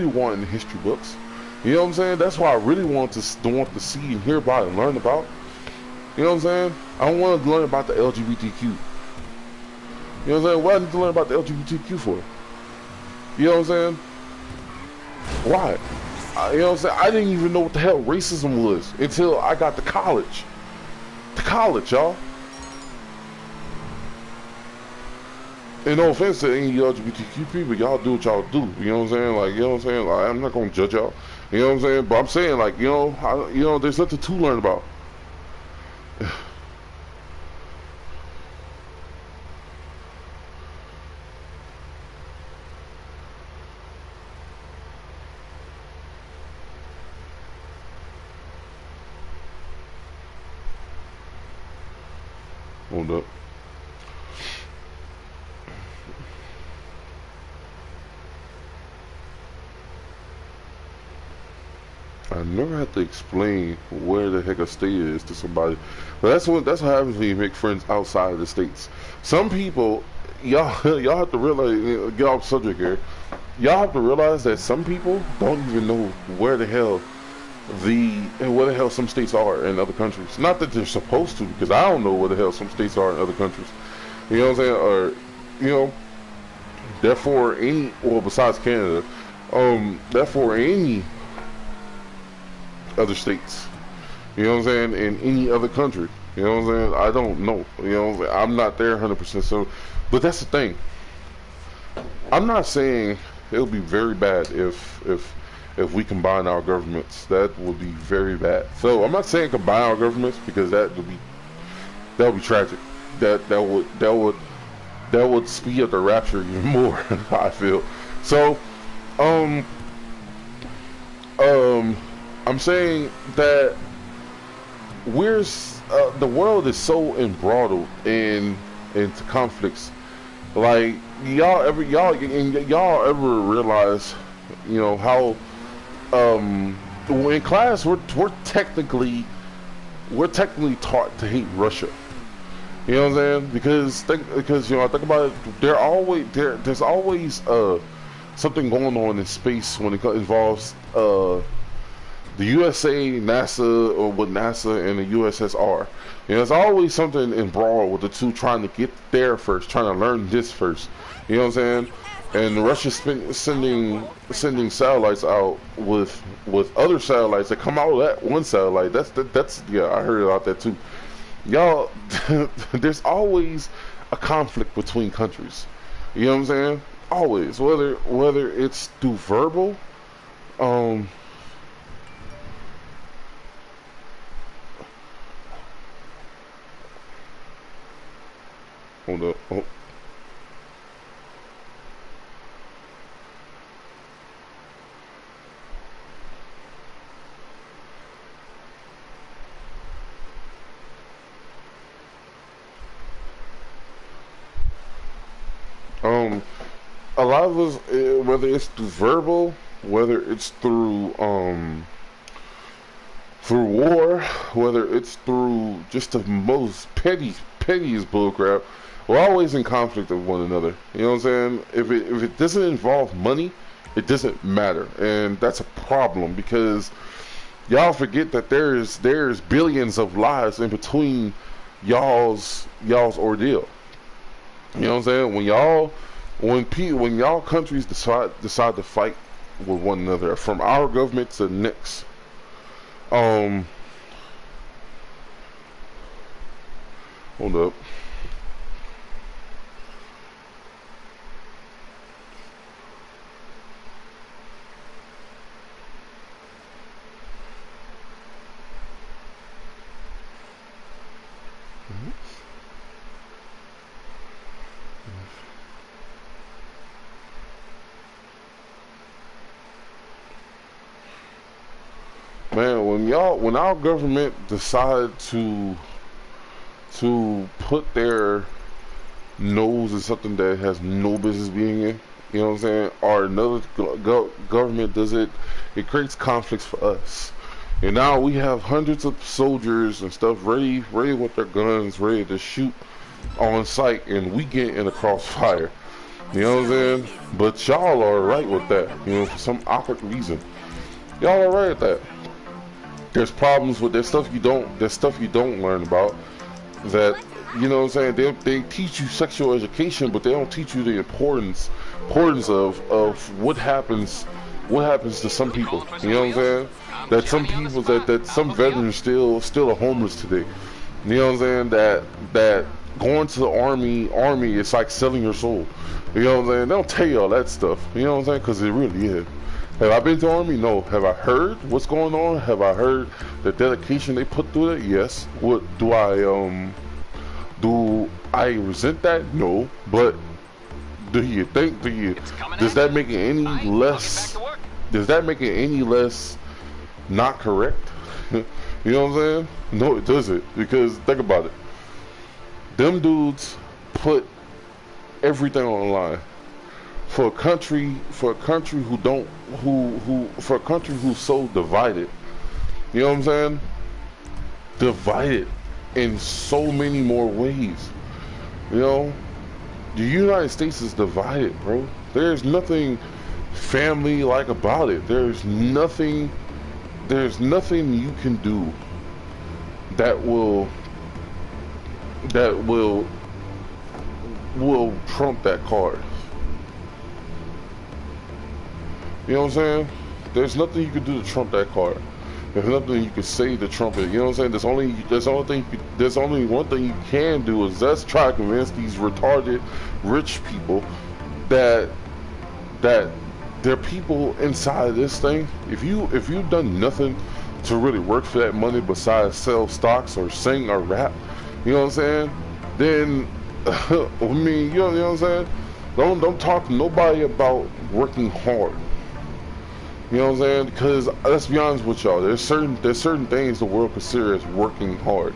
want in the history books. You know what I'm saying? That's why I really want to see and hear about and learn about. You know what I'm saying? I don't want to learn about the LGBTQ. You know what I'm saying? What I need to learn about the LGBTQ for? You know what I'm saying? Why? You know what I'm saying? I didn't even know what the hell racism was until I got to college. To college, y'all. And no offense to any LGBTQ people, y'all do what y'all do. You know what I'm saying? Like, you know what I'm saying? Like, I'm not gonna judge y'all. You know what I'm saying? But I'm saying, like, you know, there's nothing to learn about. Hold up. I never have to explain where the heck a state is to somebody, but that's what happens when you make friends outside of the states. Some people, y'all have to realize. Get off subject here. Y'all have to realize that some people don't even know where the hell some states are in other countries. Not that they're supposed to, because I don't know where the hell some states are in other countries. You know what I'm saying? Or, you know, therefore besides Canada, therefore any other states, you know what I'm saying, in any other country, you know what I'm saying, I don't know, you know what I'm saying? I'm not there 100%, so, but that's the thing. I'm not saying it would be very bad if we combine our governments. That would be very bad. So I'm not saying combine our governments, because that would be tragic. That would speed up the rapture even more. I feel. So I'm saying that the world is so embroiled into conflicts. Like y'all ever realize, you know, how in class we're technically taught to hate Russia. You know what I'm saying? Because you know, I think about it, there's always something going on in space when it involves the USA, NASA, or with NASA and the USSR. You know, there's always something embroiled with the two, trying to get there first, trying to learn this first. You know what I'm saying? And Russia's sending satellites out with other satellites that come out of that one satellite. That's yeah, I heard about that too. Y'all, there's always a conflict between countries. You know what I'm saying? Always, whether it's through verbal, hold up. Oh. A lot of us, whether it's through verbal, whether it's through war, whether it's through just the most pettiest bullcrap, we're always in conflict with one another. You know what I'm saying? If it doesn't involve money, it doesn't matter, and that's a problem because y'all forget that there's billions of lives in between y'all's ordeal. You know what I'm saying? When y'all countries decide to fight with one another, from our government to the next, hold up. Man, when our government decide to put their nose in something that has no business being in, you know what I'm saying, or another government does it, it creates conflicts for us. And now we have hundreds of soldiers and stuff ready with their guns, ready to shoot on sight, and we get in a crossfire. You know what I'm saying? But y'all are right with that, you know, for some awkward reason. Y'all are right with that. There's problems with there's stuff you don't learn about, that, you know what I'm saying, they teach you sexual education, but they don't teach you the importance of what happens to some people. You know what I'm saying? That some people, that some veterans still are homeless today. You know what I'm saying? That going to the army is like selling your soul. You know what I'm saying? They don't tell you all that stuff. You know what I'm saying? Because it really is. Have I been to the army? No. Have I heard what's going on? Have I heard the dedication they put through it? Yes. What do I resent that? No. But does that make it any less? Does that make it any less not correct? You know what I'm saying? No, it doesn't. Because think about it. Them dudes put everything on the line for a country who's so divided. You know what I'm saying? Divided in so many more ways. You know, the United States is divided, bro. There's nothing family-like about it. There's nothing you can do that will trump that card. You know what I'm saying? There's nothing you can do to trump that card. There's nothing you can say to trump it. You know what I'm saying? There's only one thing you can do is just try to convince these retarded rich people that there are people inside of this thing. If you've done nothing to really work for that money besides sell stocks or sing or rap, you know what I'm saying? Then I mean, you know what I'm saying? Don't talk to nobody about working hard. You know what I'm saying? Because let's be honest with y'all, there's certain things the world considers working hard.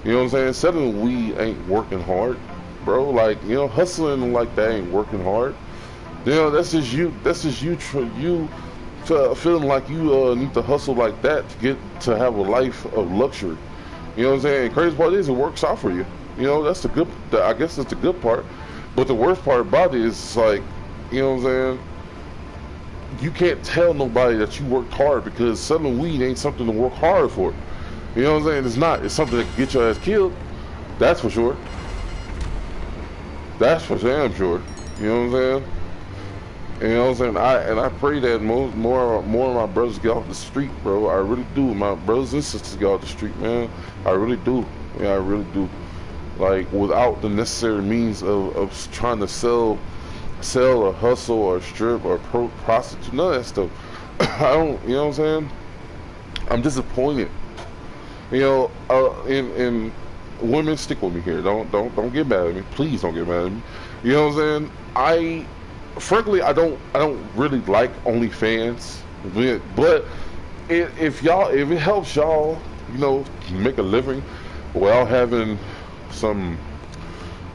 You know what I'm saying? Selling weed ain't working hard, bro. Like, you know, hustling like that ain't working hard. You know, that's just you. That's just you feeling like you need to hustle like that to have a life of luxury. You know what I'm saying? And crazy part is it works out for you. You know, that's the good. I guess that's the good part. But the worst part about it is like, you know what I'm saying? You can't tell nobody that you worked hard because selling weed ain't something to work hard for. You know what I'm saying? It's not. It's something that can get your ass killed. That's for sure. That's for damn sure. You know what I'm saying? You know what I'm saying? I pray that more of my brothers get off the street, bro. I really do. My brothers and sisters get off the street, man. I really do. Yeah, I really do. Like, without the necessary means of trying to sell or hustle or strip or prostitute, none of that stuff. I don't. You know what I'm saying? I'm disappointed. You know, and women, stick with me here. Don't get mad at me. Please don't get mad at me. You know what I'm saying? Frankly, I don't really like OnlyFans, but if it helps y'all, you know, make a living without having some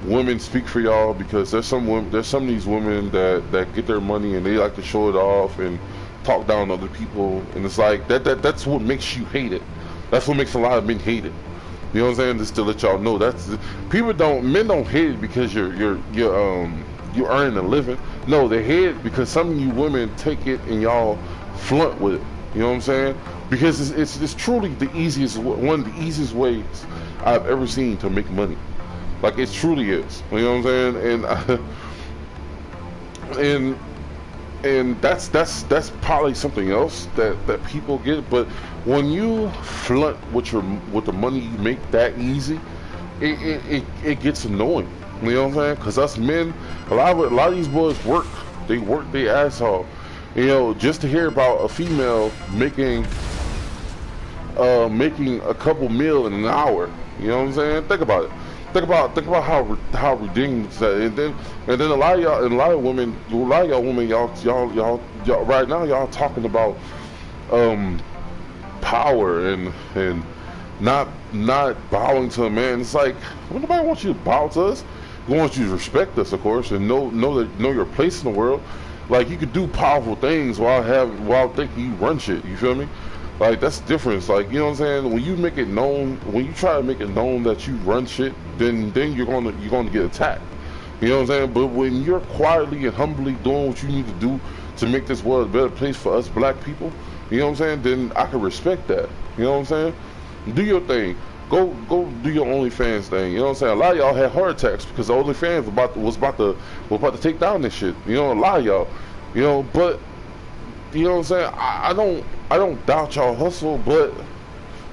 women speak for y'all, because there's some of these women that get their money and they like to show it off and talk down on other people, and it's like that's what makes you hate it. That's what makes a lot of men hate it. You know what I'm saying? Just to let y'all know, men don't hate it because you're earning a living. No, they hate it because some of you women take it and y'all flaunt with it. You know what I'm saying? Because it's truly one of the easiest ways I've ever seen to make money. Like, it truly is. You know what I'm saying? And that's probably something else that people get. But when you flaunt with the money you make that easy, it gets annoying. You know what I'm saying? Because us men, a lot of these boys work their ass off. You know, just to hear about a female making a couple mil in an hour. You know what I'm saying? Think about it. Think about how ridiculous that is. And then a lot of women, y'all right now y'all talking about power and not bowing to a man. It's like, nobody wants you to bow to us. We want you to respect us, of course, and know your place in the world. Like, you could do powerful things while thinking you run shit. You feel me? Like, that's the difference. Like, you know what I'm saying? When you try to make it known that you run shit, then you're gonna get attacked. You know what I'm saying? But when you're quietly and humbly doing what you need to do to make this world a better place for us black people, you know what I'm saying? Then I can respect that. You know what I'm saying? Do your thing. Go do your OnlyFans thing. You know what I'm saying? A lot of y'all had heart attacks because the OnlyFans was about to take down this shit. You know, a lot of y'all. You know, but you know what I'm saying? I don't doubt y'all hustle, but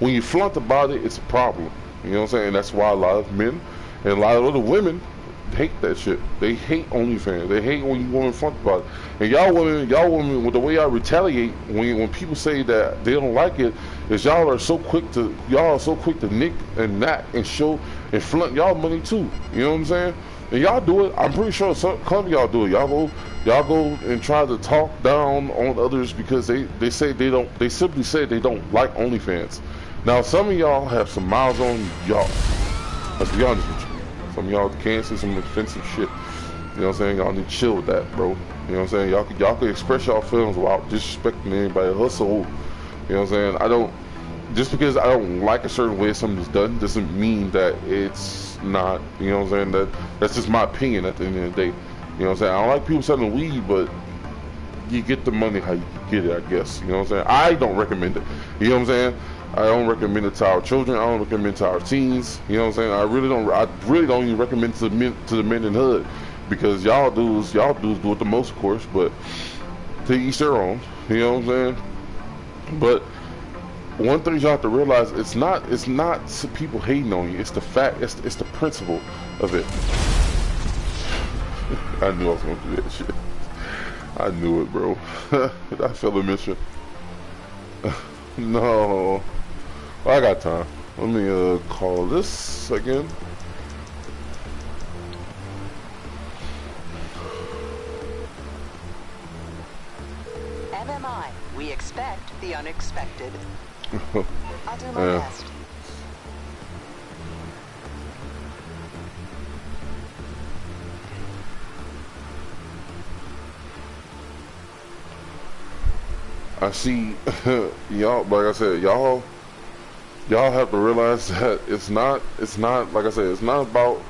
when you flaunt about it, it's a problem. You know what I'm saying? That's why a lot of men and a lot of other women hate that shit. They hate OnlyFans. They hate when you women flaunt about it. And y'all women, with the way y'all retaliate when people say that they don't like it, is y'all are so quick to nick and nat and show and flaunt y'all money too. You know what I'm saying? And y'all do it. I'm pretty sure some of y'all do it. Y'all go and try to talk down on others because they simply say they don't like OnlyFans. Now, some of y'all have some miles on y'all. Let's be honest with you. Some of y'all can't say some offensive shit. You know what I'm saying? Y'all need to chill with that, bro. You know what I'm saying? Y'all can express y'all feelings without disrespecting anybody. Hustle. You know what I'm saying? Just because I don't like a certain way something's done doesn't mean that it's not, you know what I'm saying? That's just my opinion at the end of the day. You know what I'm saying? I don't like people selling weed, but you get the money how you get it, I guess. You know what I'm saying? I don't recommend it. You know what I'm saying? I don't recommend it to our children. I don't recommend it to our teens. You know what I'm saying? I really don't even recommend it to the men in the hood, because y'all dudes do it the most, of course, but to each their own. You know what I'm saying? But one thing y'all have to realize, it's not people hating on you. It's the fact. It's the principle of it. I knew I was gonna do that shit. I knew it, bro. I felt a mission. No, I got time. Let me call this again. MMI, we expect the unexpected. I'll do my Yeah. best. I see y'all, like I said, y'all have to realize that it's not like I said, it's not about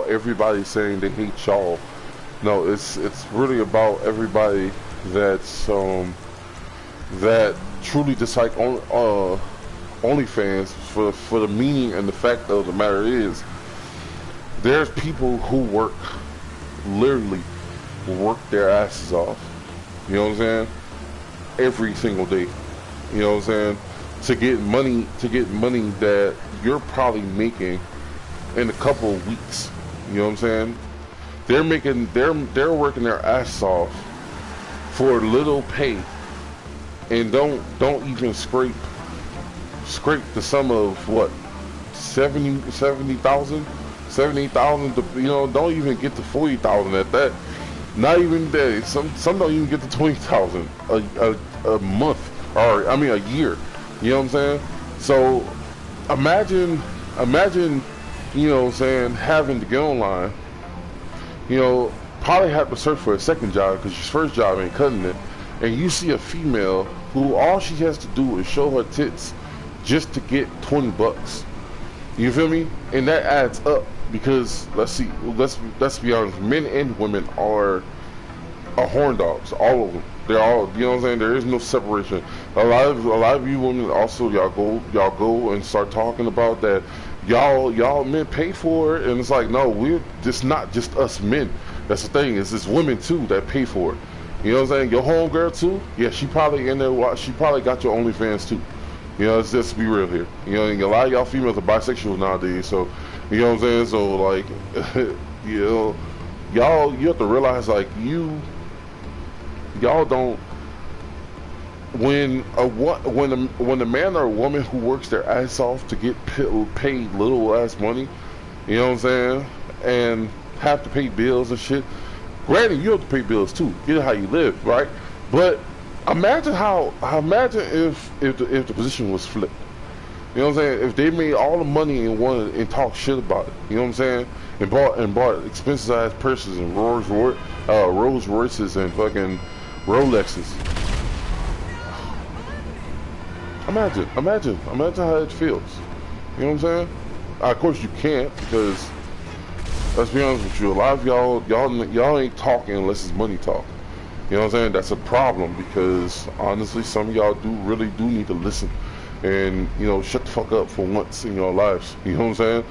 everybody saying they hate y'all. No, it's really about everybody that's that truly dislike OnlyFans. For the meaning and the fact of the matter is, there's people who literally work their asses off. You know what I'm saying? Every single day. You know what I'm saying? To get money that you're probably making in a couple of weeks. You know what I'm saying? They're working their ass off for little pay, and don't even scrape the sum of what, 70,000 to, you know, don't even get to 40,000 at that. Not even that. Some don't even get to 20,000 a month, or I mean a year. You know what I'm saying? So imagine, you know what I'm saying, having to get online. You know, probably have to search for a second job because your first job ain't cutting it, and you see a female who all she has to do is show her tits just to get $20. You feel me? And that adds up because let's be honest, men and women are horn dogs, all of them. They're all, you know what I'm saying? There is no separation. A lot of you women also, y'all go and start talking about that. Y'all men pay for it, and it's like, no, we're just not just us men. That's the thing, is it's women too that pay for it. You know what I'm saying? Your homegirl too, yeah, she probably in there. She probably got your OnlyFans too. You know, let's just be real here. You know, and a lot of y'all females are bisexual nowadays, so you know what I'm saying. So like, you know, you have to realize, like, y'all don't. When a man or a woman who works their ass off to get paid little ass money, you know what I'm saying, and have to pay bills and shit. Granted, you have to pay bills too. You know how you live, right? But imagine if the position was flipped. You know what I'm saying? If they made all the money and wanted and talk shit about it, you know what I'm saying? And bought expensive ass purses and Rolls Royces and fucking Rolexes. Imagine how it feels. You know what I'm saying? Of course you can't, because let's be honest with you, a lot of y'all ain't talking unless it's money talk. You know what I'm saying? That's a problem, because honestly, some of y'all really do need to listen and, you know, shut the fuck up for once in your lives. You know what I'm saying?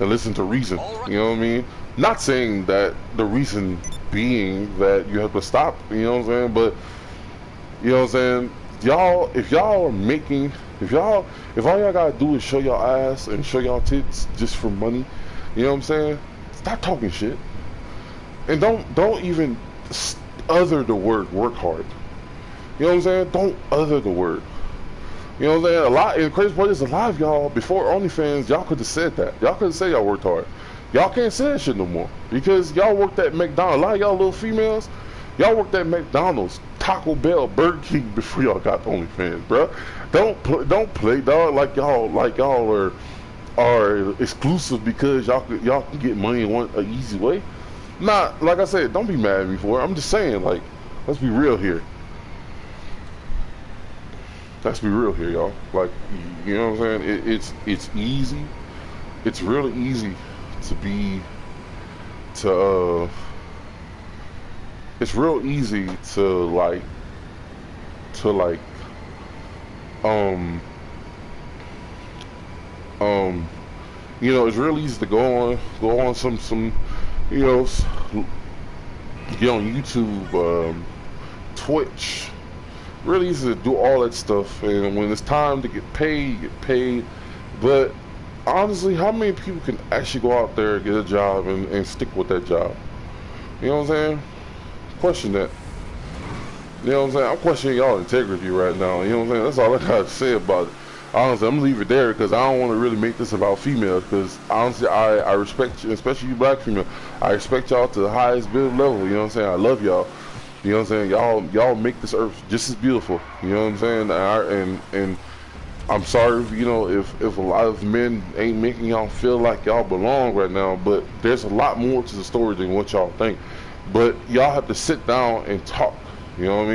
And listen to reason. You know what I mean? Not saying that the reason being that you have to stop. You know what I'm saying? But you know what I'm saying? If all y'all gotta do is show y'all ass and show y'all tits just for money, you know what I'm saying? Stop talking shit. And don't even other the word work hard. You know what I'm saying? Don't other the word. You know what I'm saying? And the crazy part is, a lot of y'all, before OnlyFans, y'all could have said that. Y'all could have said y'all worked hard. Y'all can't say that shit no more, because y'all worked at McDonald's. A lot of y'all little females, y'all worked at McDonald's, Taco Bell, Burger King before y'all got OnlyFans, bro. Don't play, dog, like y'all are exclusive because y'all can get money in an easy way. Nah, like I said, don't be mad at me for it. I'm just saying, like, let's be real here. Let's be real here, y'all. Like, you know what I'm saying? It's easy. It's really easy it's real easy to you know, it's real easy to go on some you know, get on YouTube, Twitch. Really easy to do all that stuff, and when it's time to get paid, you get paid. But honestly, how many people can actually go out there and get a job and stick with that job? You know what I'm saying? Question that. You know what I'm saying? I'm questioning y'all integrity right now. You know what I'm saying? That's all I gotta say about it. Honestly, I'm gonna leave it there, because I don't want to really make this about females, because honestly, I respect you, especially you black female. I respect y'all to the highest build level. You know what I'm saying? I love y'all. You know what I'm saying? Y'all make this earth just as beautiful. You know what I'm saying? And I'm sorry, you know, if a lot of men ain't making y'all feel like y'all belong right now, but there's a lot more to the story than what y'all think. But y'all have to sit down and talk. You know what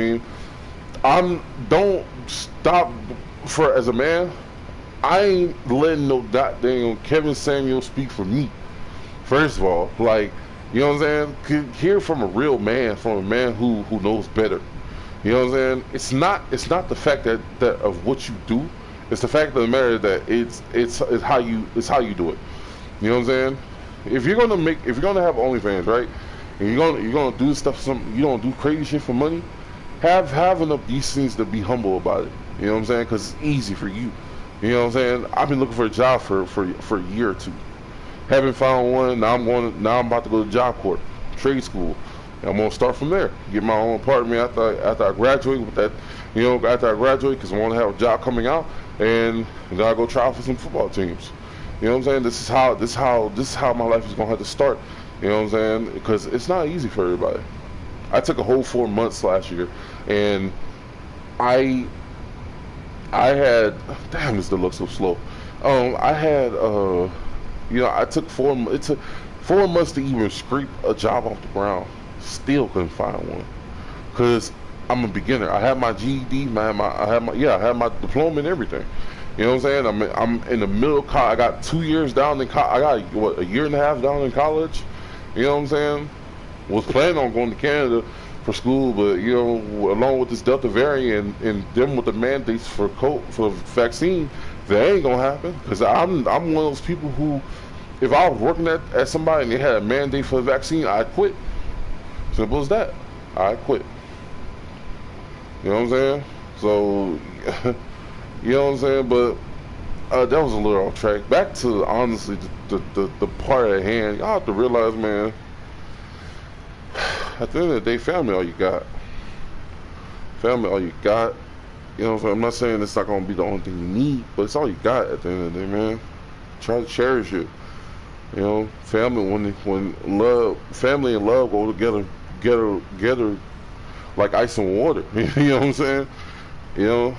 I mean? Don't stop for as a man. I ain't letting no goddamn Kevin Samuel speak for me. First of all, like, you know what I'm saying? Hear from a real man, from a man who knows better. You know what I'm saying? It's not the fact that of what you do. It's the fact of the matter that it's how you do it. You know what I'm saying? If you're gonna have OnlyFans, right? And you're gonna do stuff, you don't do crazy shit for money. Have enough decency to be humble about it. You know what I'm saying? Because it's easy for you. You know what I'm saying? I've been looking for a job for a year or two. Haven't found one. Now I'm about to go to job court, trade school. And I'm gonna start from there. Get my own apartment after I graduate with that. You know, after I graduate, because I want to have a job coming out, and then I go try out for some football teams. You know what I'm saying? This is how my life is gonna have to start. You know what I'm saying? Because it's not easy for everybody. I took a whole 4 months last year, and I had, damn, this looks so slow. I had you know, it took 4 months to even scrape a job off the ground. Still couldn't find one, cause I'm a beginner. I have my GED, I have my diploma and everything. You know what I'm saying? I'm in the middle of college. I got 2 years down in college. I got what, a year and a half down in college. You know what I'm saying? Was planning on going to Canada for school, but you know, along with this Delta variant and them with the mandates for vaccine, that ain't gonna happen. Cause I'm one of those people who, if I was working at somebody and they had a mandate for the vaccine, I'd quit. Simple as that. I'd quit. You know what I'm saying? So, you know what I'm saying? But that was a little off track. Back to honestly the part at hand. Y'all have to realize, man. At the end of the day, family all you got. Family all you got. You know what I'm saying? I'm not saying it's not gonna be the only thing you need, but it's all you got at the end of the day, man. Try to cherish it. You know, family family and love go together like ice and water. You know what I'm saying? You know.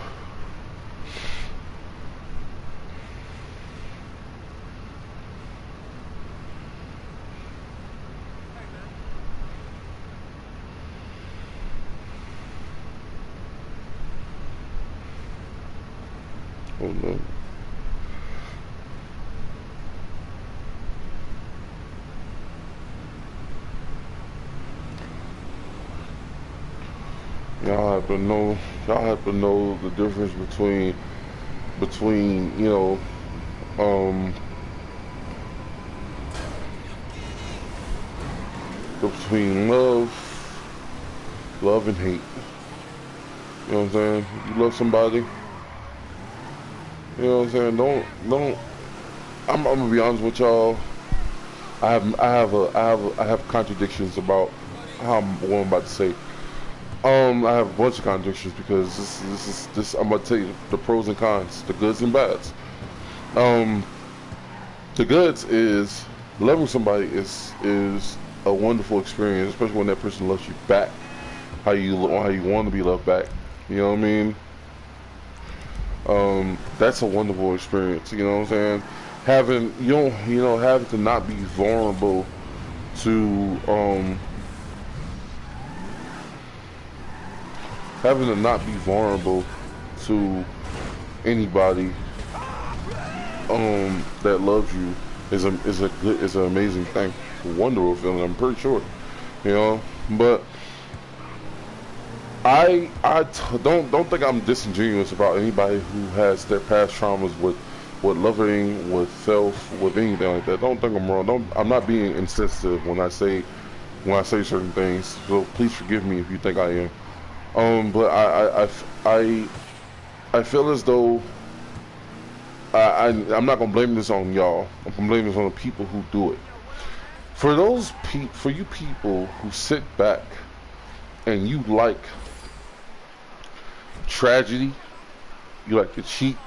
Oh no. Y'all have to know the difference between you know, between love and hate. You know what I'm saying? You love somebody, you know what I'm saying? Don't I'm gonna be honest with y'all. I have contradictions about what I'm about to say. I have a bunch of contradictions because this I'm gonna tell you the pros and cons, the goods and bads. The goods is loving somebody is a wonderful experience, especially when that person loves you back, how you want to be loved back. You know what I mean? That's a wonderful experience. You know what I'm saying? Having having to not be vulnerable to having to not be vulnerable to anybody that loves you is an amazing thing, a wonderful feeling. I'm pretty sure, you know. But I don't think I'm disingenuous about anybody who has their past traumas with loving, with self, with anything like that. Don't think I'm wrong. I'm not being insensitive when I say certain things. So please forgive me if you think I am. But I feel as though I'm not gonna blame this on y'all. I'm gonna blame this on the people who do it. For you people who sit back and you like tragedy, you like to cheat,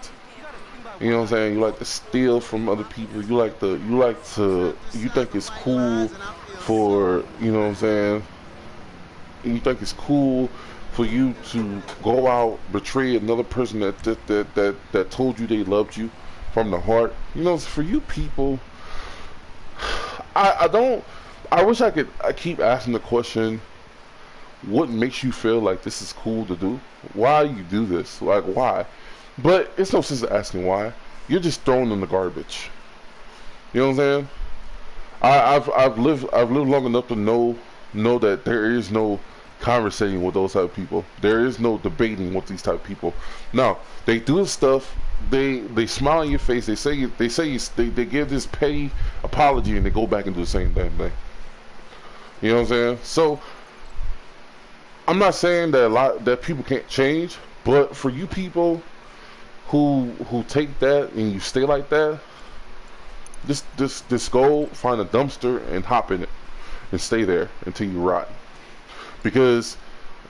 you know what I'm saying? You like to steal from other people. You think it's cool for, you know what I'm saying, you think it's cool for you to go out, betray another person that told you they loved you from the heart. You know, for you people, I don't. I wish I could. I keep asking the question, what makes you feel like this is cool to do? Why you do this? Like, why? But it's no sense asking why. You're just thrown in the garbage. You know what I'm saying? I've lived long enough to know that there is no conversating with those type of people. There is no debating with these type of people. Now they do stuff. They smile in your face. They give this petty apology and they go back and do the same damn thing. You know what I'm saying? So I'm not saying that people can't change, but for you people who take that and you stay like that, just go find a dumpster and hop in it and stay there until you rot. Because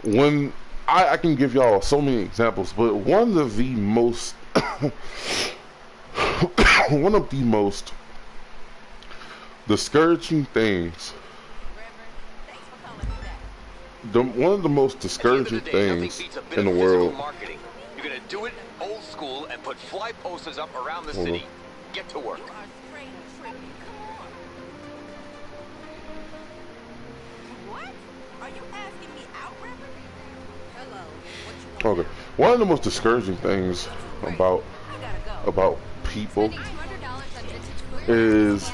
when I can give y'all so many examples, but one of the most one of the most discouraging things, one of the most discouraging things in the world. You're gonna do it old school and put fly posters up around the city. Get to work. Okay, one of the most discouraging things about people is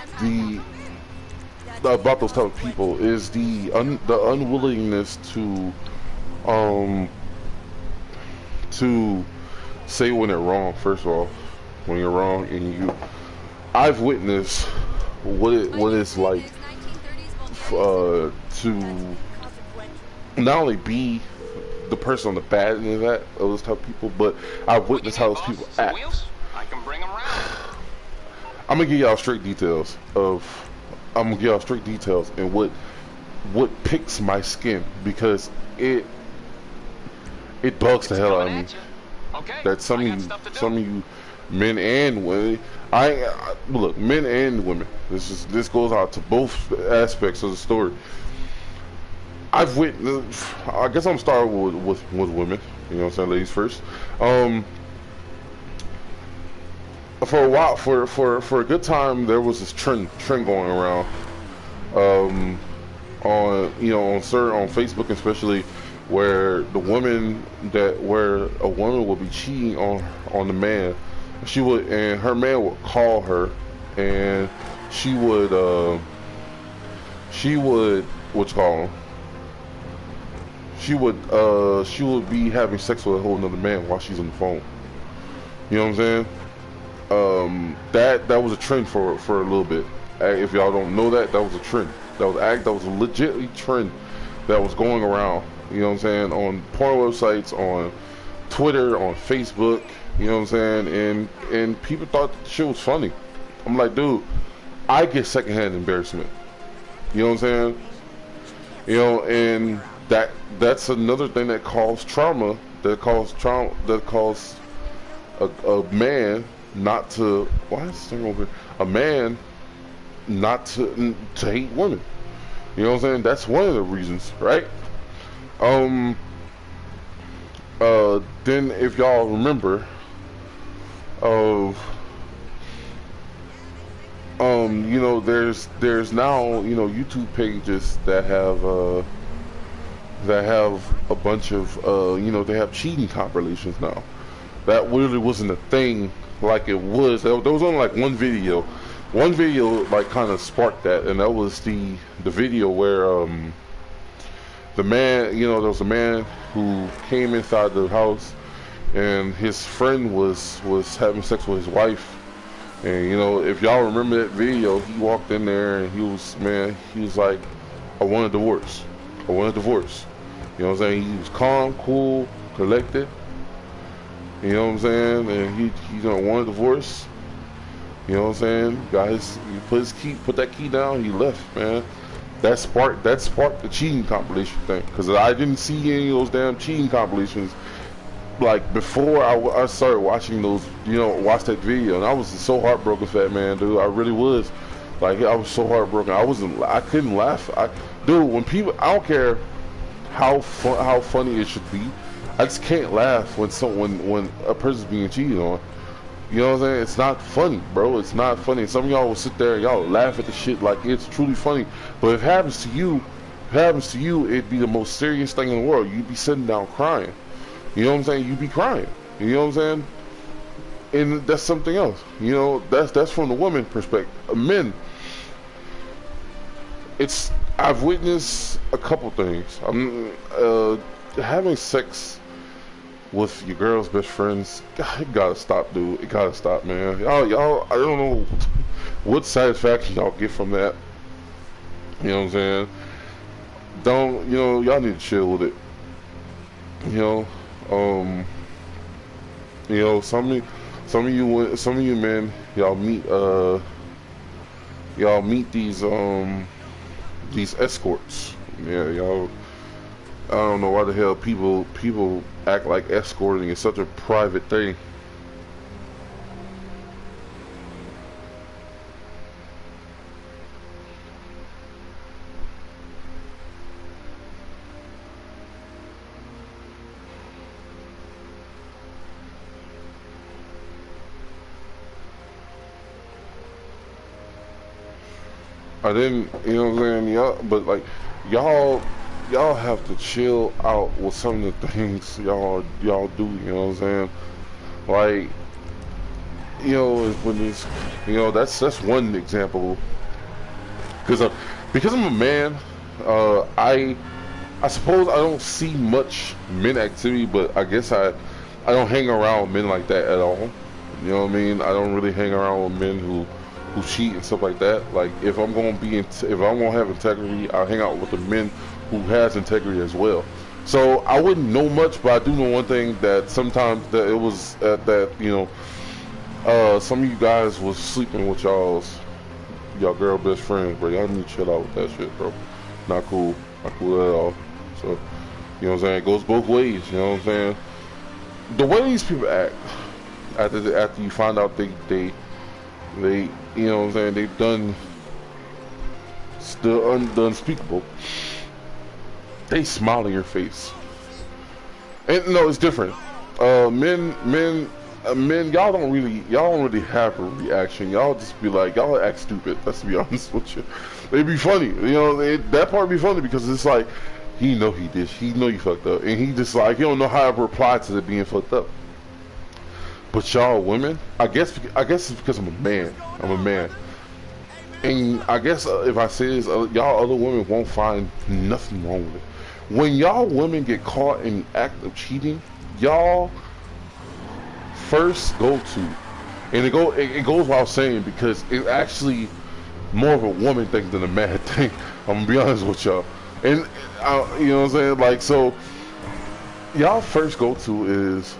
about those type of people is the unwillingness to say when they're wrong. First of all, when you're wrong, and I've witnessed what it's like to not only be the person on the bad end of that, of those type of people, but I've witnessed how those people act. I can bring them around. I'm gonna give y'all straight details and what picks my skin, because it bugs the hell out of me. Okay. That some of you men and women, look, men and women, this goes out to both aspects of the story. I've witnessed, I guess I'm starting with women, you know what I'm saying, ladies first. For a while, for a good time, there was this trend going around, on Facebook especially, where a woman would be cheating on the man. And her man would call her, and she would be having sex with a whole another man while she's on the phone. You know what I'm saying? That was a trend for a little bit. If y'all don't know that was a trend. That was a legitly trend that was going around. You know what I'm saying? On porn websites, on Twitter, on Facebook. You know what I'm saying? And people thought the shit was funny. I'm like, dude, I get secondhand embarrassment. You know what I'm saying? You know, and that's another thing that caused trauma. That caused a man not to. Why is this thing over here? A man not to hate women. You know what I'm saying? That's one of the reasons, right? Then if y'all remember, there's now, YouTube pages that have a bunch of, they have cheating compilations now. That really wasn't a thing like it was. There was only like one video like kind of sparked that, and that was the video where the man, there was a man who came inside the house, and his friend was having sex with his wife. And if y'all remember that video, he walked in there and he was like, I want a divorce. You know what I'm saying? He was calm, cool, collected. You know what I'm saying? And he don't want a divorce. You know what I'm saying? He put that key down, he left, man. That sparked the cheating compilation thing. Because I didn't see any of those damn cheating compilations like before I started watching those, watch that video, and I was so heartbroken for that man, dude. I really was. Like, I was so heartbroken. I couldn't laugh. Dude, when people, I don't care how funny it should be. I just can't laugh when when a person's being cheated on. You know what I'm saying? It's not funny, bro. It's not funny. Some of y'all will sit there and y'all laugh at the shit like it's truly funny. But if it happens to you, it'd be the most serious thing in the world. You'd be sitting down crying. You know what I'm saying? You'd be crying. You know what I'm saying? And that's something else. You know, that's from the woman perspective. Men, I've witnessed a couple things. Having sex with your girl's best friends, it gotta stop, dude. It gotta stop, man. Y'all, I don't know what satisfaction y'all get from that. You know what I'm saying? You know, y'all need to chill with it. You know, some of you men, y'all meet these escorts. Yeah, y'all. I don't know why the hell people act like escorting is such a private thing. I didn't, you know what I'm saying? Y'all, but like, y'all have to chill out with some of the things y'all do. You know what I'm saying? Like, you know, when it's, you know, that's one example. Because I'm a man, I suppose I don't see much men activity, but I guess I don't hang around with men like that at all. You know what I mean? I don't really hang around with men who cheat and stuff like that. Like, if I'm gonna have integrity, I'll hang out with the men who has integrity as well. So I wouldn't know much, but I do know one thing, that sometimes that it was that you know, some of you guys was sleeping with y'all girl best friends, bro. Y'all need to chill out with that shit, bro. Not cool at all. So, you know what I'm saying? It goes both ways. You know what I'm saying? The way these people act after you find out they you know what I'm saying, they've done the unspeakable. They smile in your face. And no, it's different. Men, y'all don't really have a reaction. Y'all just be like, y'all act stupid. Let's be honest with you. They be funny, you know. That part be funny because it's like, he know you fucked up, and he just like, he don't know how to reply to it being fucked up. But y'all women, I guess it's because I'm a man. And I guess if I say this, y'all other women won't find nothing wrong with it. When y'all women get caught in the act of cheating, y'all first go to, and it goes without saying, because it's actually more of a woman thing than a man thing. I'm gonna be honest with y'all. And you know what I'm saying? Like, so y'all first go to is,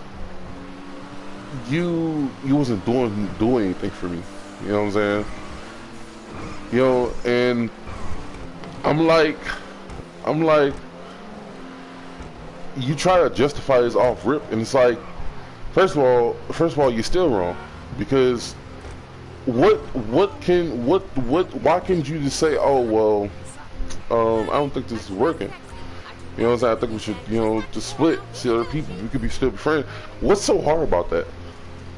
you wasn't doing anything for me. You know what I'm saying? You know, and I'm like, you try to justify this off rip, and it's like, first of all, you're still wrong, because why can't you just say, oh well, I don't think this is working. You know what I'm saying? I think we should, you know, just split, see other people. We could still be friends. What's so hard about that?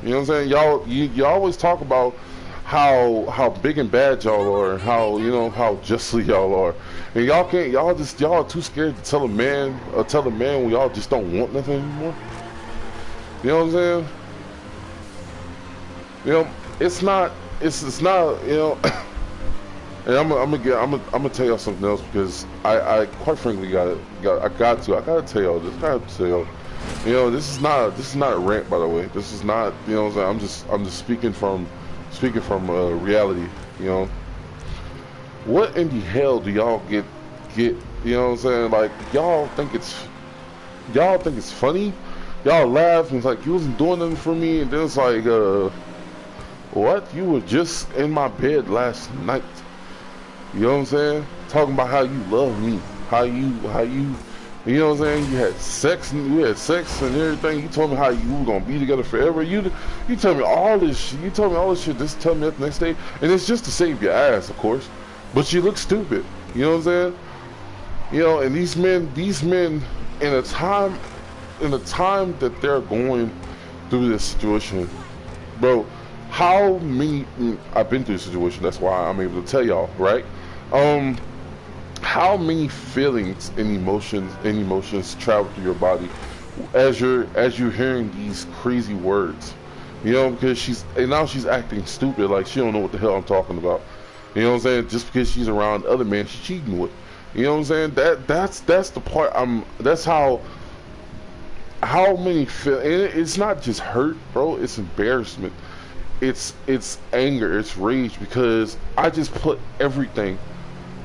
You know what I'm saying? You always talk about how big and bad y'all are, and how, you know, how justly y'all are, and y'all are too scared to tell a man when y'all just don't want nothing anymore. You know what I'm saying? You know, it's not, you know. And I'm gonna tell y'all something else, because I quite frankly I gotta tell y'all this. You know, this is not a rant, by the way. This is not, you know what I'm saying? I'm just speaking from reality. You know, what in the hell do y'all get? You know what I'm saying? Like, y'all think it's funny? Y'all laugh and it's like, you wasn't doing nothing for me, and then it's like, what? You were just in my bed last night. You know what I'm saying? Talking about how you love me, how you know what I'm saying? We had sex and everything. You told me how you were gonna be together forever. You told me all this shit. You told me all this shit. Just tell me that the next day, and it's just to save your ass, of course. But you look stupid. You know what I'm saying? You know, and these men, in a time, that they're going through this situation, bro. How many? I've been through this situation. That's why I'm able to tell y'all, right? How many feelings and emotions travel through your body as you're hearing these crazy words, you know, because now she's acting stupid, like she don't know what the hell I'm talking about. You know what I'm saying? Just because she's around other men she's cheating with. You know what I'm saying? That's the part that's how many feel, and it's not just hurt, bro, it's embarrassment. It's anger, it's rage, because I just put everything,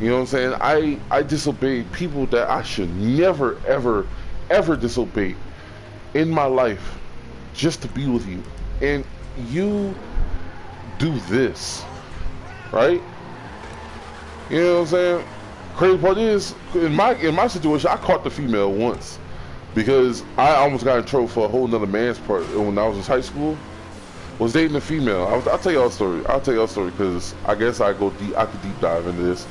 you know what I'm saying? I disobeyed people that I should never ever disobey in my life just to be with you. And you do this, right? You know what I'm saying? Crazy part is, in my situation, I caught the female once because I almost got in trouble for a whole nother man's part when I was in high school. Was dating a female. I'll tell y'all a story. Because I guess I could deep dive into this.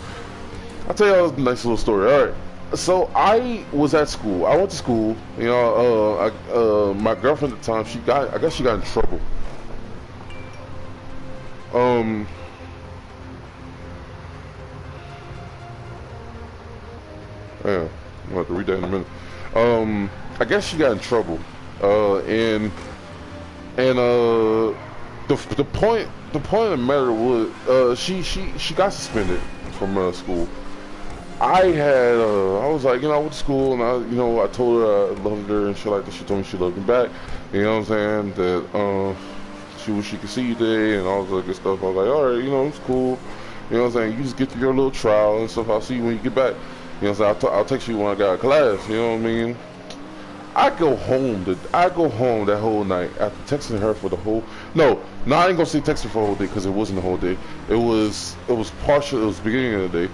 I'll tell y'all a nice little story. All right. So I was at school. I went to school. You know, my girlfriend at the time, I guess she got in trouble. Yeah, I'll have to read that in a minute. I guess she got in trouble. And the point of the matter was, she got suspended from school. I was like, you know, I went to school and I told her I loved her and shit like that. She told me she loved me back. You know what I'm saying? That she wish she could see you today and all this other good stuff. I was like, all right, you know, it's cool. You know what I'm saying? You just get through your little trial and stuff. I'll see you when you get back. You know what I'm saying? I'll text you when I got a class. You know what I mean? I go home that whole night after texting her for the whole. No, I ain't gonna say text her for the whole day because it wasn't the whole day. It was partial. It was the beginning of the day.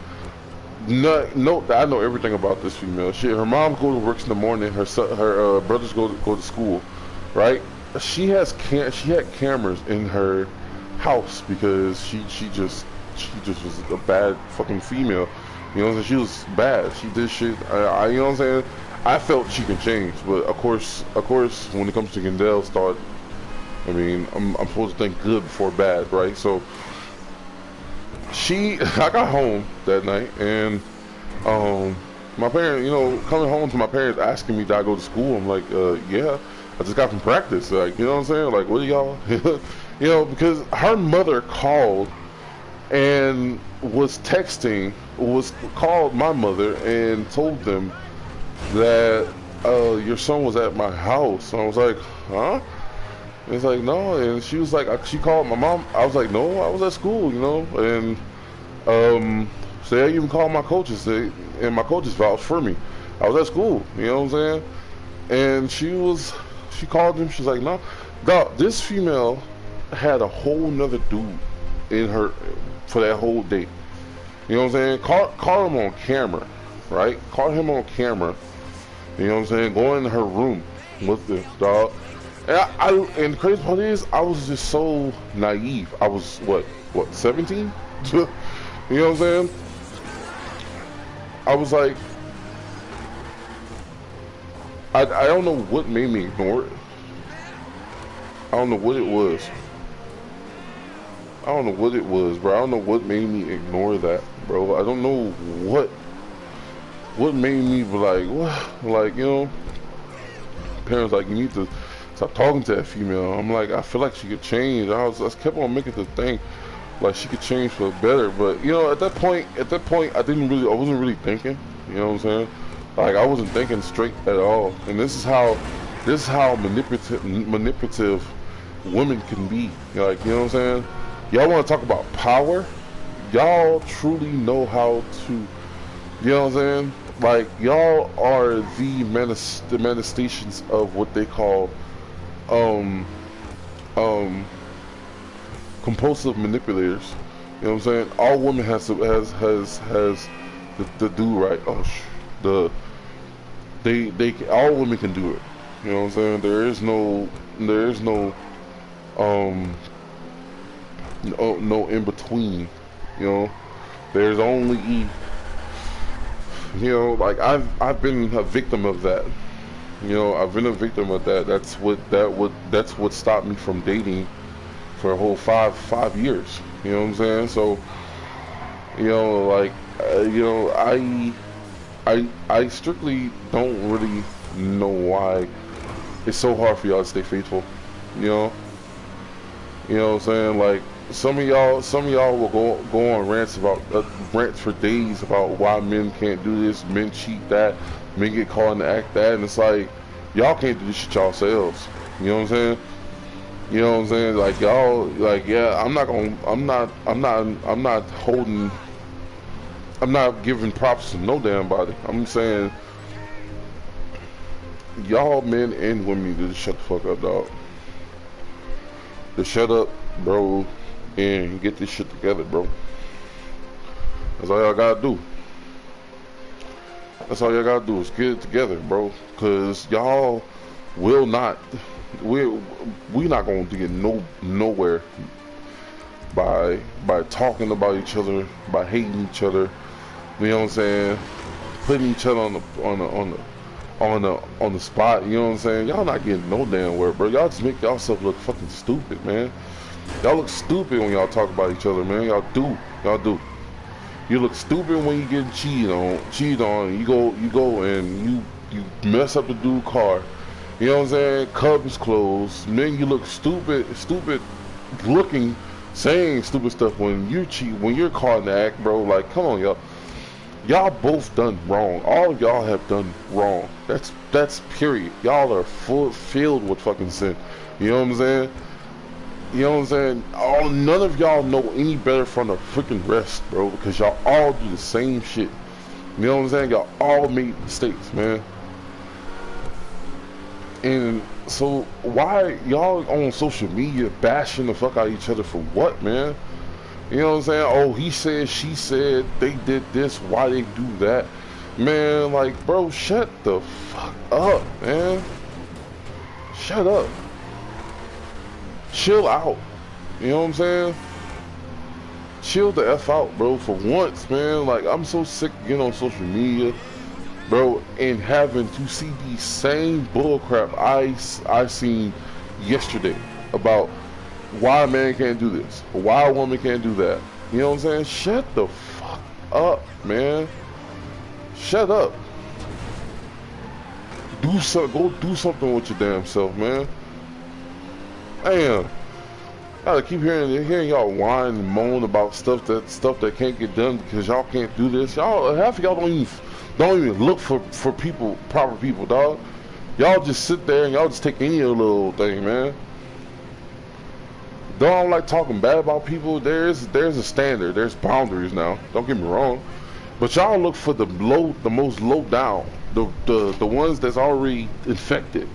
No, I know everything about this female. Her mom goes to work in the morning. Her brothers go to school, right? She had cameras in her house because she just was a bad fucking female. You know what I'm saying? She was bad. She did shit. You know what I'm saying? I felt she can change, but of course, when it comes to Kendall's thought, I mean, I'm supposed to think good before bad, right? So I got home that night, and my parents, you know, coming home to my parents asking me, did I go to school? I'm like, yeah, I just got from practice. Like, you know what I'm saying? Like, what are y'all? You know, because her mother called and called my mother and told them that your son was at my house. And I was like, huh? And it's like, no. And she was like, she called my mom. I was like, no, I was at school, you know. And so I even called my coaches, and my coaches vouched for me. I was at school, you know what I'm saying? And she called him. She's like, no, dog, this female had a whole nother dude in her for that whole day. You know what I'm saying? Caught him on camera, right? Caught him on camera. You know what I'm saying? Going in her room with the dog. And the crazy part is, I was just so naive. I was what 17? You know what I'm saying? I was like, I don't know what made me ignore it. I don't know what it was. I don't know what it was, bro. I don't know what made me ignore that, bro. I don't know what made me be like, what? Like, you know, parents like, you need to stop talking to that female. I'm like, I feel like she could change. I kept on making the thing like she could change for the better. But you know, at that point, I wasn't really thinking. You know what I'm saying? Like, I wasn't thinking straight at all. And this is how manipulative women can be. Like, you know what I'm saying? Y'all want to talk about power? Y'all truly know how to. You know what I'm saying? Like, y'all are the manifestations of what they call compulsive manipulators. You know what I'm saying? All women has the do right. All women can do it. You know what I'm saying? There is no no in between. You know, there's only You know, like I've been a victim of that. You know, I've been a victim of that. That's what stopped me from dating for a whole five years. You know what I'm saying? So, you know, like, you know, I strictly don't really know why it's so hard for y'all to stay faithful. You know what I'm saying? Like, some of y'all will go on rants about rants for days about why men can't do this, men cheat that, men get caught in the act that, and it's like, y'all can't do this shit yourselves. You know what I'm saying? You know what I'm saying? Like, y'all, like, yeah, I'm not giving props to no damn body. I'm saying, y'all men and women need to shut the fuck up, dog. Just shut up, bro, and get this shit together, bro. That's all y'all gotta do. That's all y'all gotta do is get it together, bro. Cause y'all will not, we not gonna get nowhere by talking about each other, by hating each other. You know what I'm saying? Putting each other on the spot. You know what I'm saying? Y'all not getting no damn where, bro. Y'all just make y'allself look fucking stupid, man. Y'all look stupid when y'all talk about each other, man. Y'all do. You look stupid when you get cheated on. You go and you mess up the dude's car. You know what I'm saying? Cubs closed. Then you look stupid looking, saying stupid stuff when you cheat, when you're caught in the act, bro. Like, come on, y'all. Y'all both done wrong. All of y'all have done wrong. That's period. Y'all are filled with fucking sin. You know what I'm saying? You know what I'm saying? None of y'all know any better from the freaking rest, bro, because y'all all do the same shit. You know what I'm saying? Y'all all made mistakes, man. And so why y'all on social media bashing the fuck out of each other for what, man? You know what I'm saying? Oh, he said, she said, they did this, why they do that? Man, like, bro, shut the fuck up, man. Shut up. Chill out. You know what I'm saying? Chill the F out, bro, for once, man. Like, I'm so sick of getting on social media, bro, and having to see the same bullcrap I seen yesterday about why a man can't do this, why a woman can't do that. You know what I'm saying? Shut the fuck up, man. Shut up. Go do something with your damn self, man. Damn. I gotta keep hearing y'all whine and moan about stuff that can't get done because y'all can't do this. Y'all, half of y'all don't even look for proper people, dog. Y'all just sit there and y'all just take any little thing, man. Don't like talking bad about people. There's a standard. There's boundaries now. Don't get me wrong, but y'all look for the most low down, the ones that's already infected.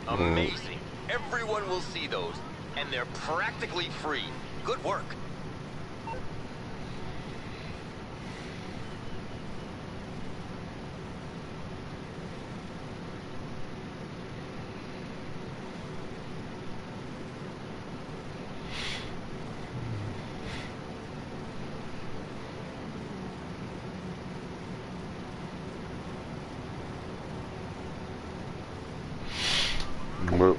Amazing. Everyone will see those, and they're practically free. Good work. But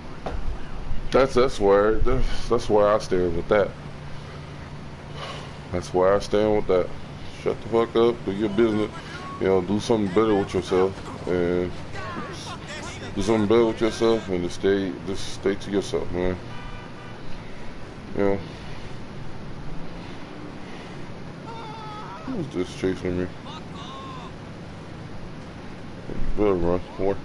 that's where I stand with that. That's where I stand with that. Shut the fuck up, do your business. You know, do something better with yourself, and do something better with yourself, and just stay to yourself, man. You know. Who's this chasing me? Better run more.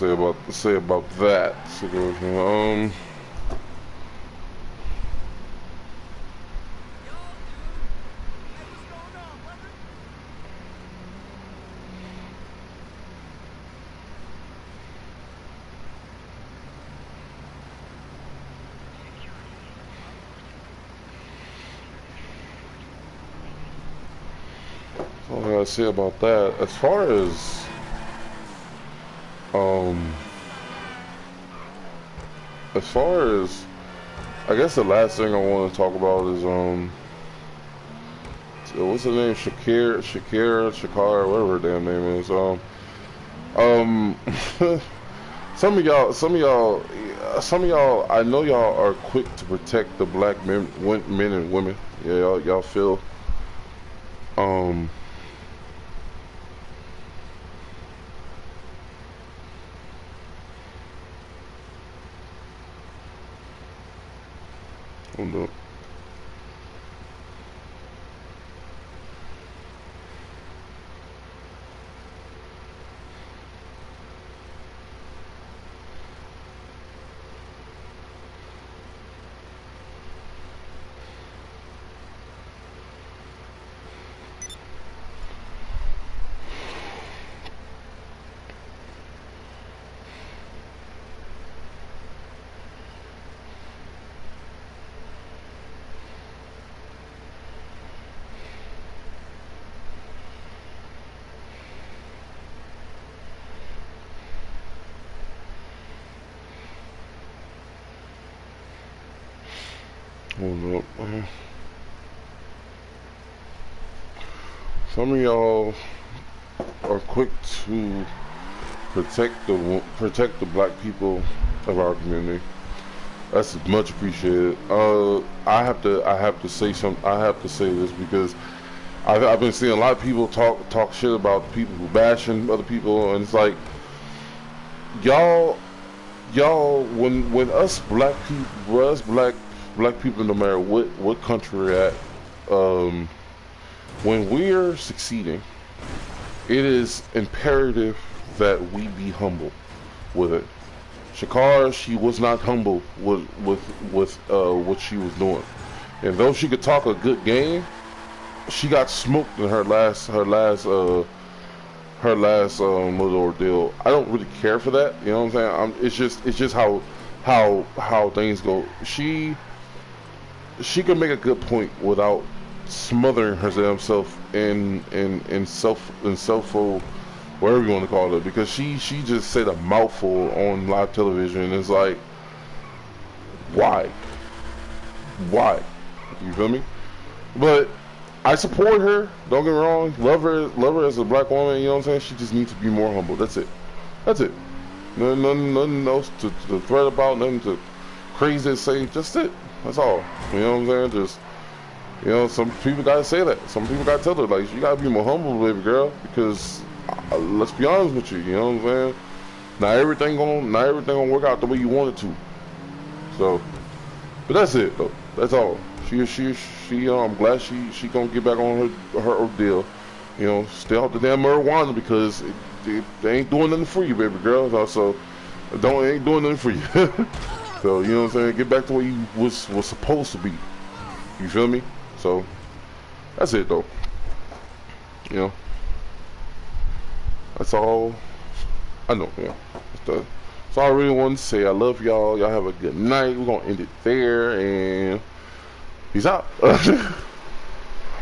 want to say about that situation. What I gotta say about that, as far as I guess the last thing I want to talk about is what's her name, Shakira, whatever her damn name is. some of y'all, I know y'all are quick to protect the black men and women. Yeah, y'all feel hold up. Hold up. Some of y'all are quick to protect the black people of our community. That's much appreciated. I have to say this because I've been seeing a lot of people talk shit about people who bashing other people, and it's like y'all when us black people, no matter what country we're at, when we're succeeding, it is imperative that we be humble with it. Shakara, she was not humble with what she was doing, and though she could talk a good game, she got smoked in her last little ordeal. I don't really care for that, you know what I'm saying? It's just how things go. She could make a good point without smothering herself in whatever you want to call it, because she just said a mouthful on live television. It's like, why? You feel me? But I support her. Don't get me wrong. Love her as a black woman. You know what I'm saying? She just needs to be more humble. That's it. Nothing else to threat about. Nothing to crazy to say. Just it. That's all. You know what I'm saying? Just, you know, some people gotta say that. Some people gotta tell her, like, you gotta be more humble, baby girl, because let's be honest with you. You know what I'm saying? Not everything gonna work out the way you want it to. So, but that's it though. That's all. I'm glad she gonna get back on her ordeal. You know, stay off the damn marijuana, because they ain't doing nothing for you, baby girl. So ain't doing nothing for you. So, you know what I'm saying? Get back to what you was supposed to be. You feel me? So that's it though. You know, that's all I know. Yeah, that's all I really wanted to say. I love y'all. Y'all have a good night. We're gonna end it there, and peace out.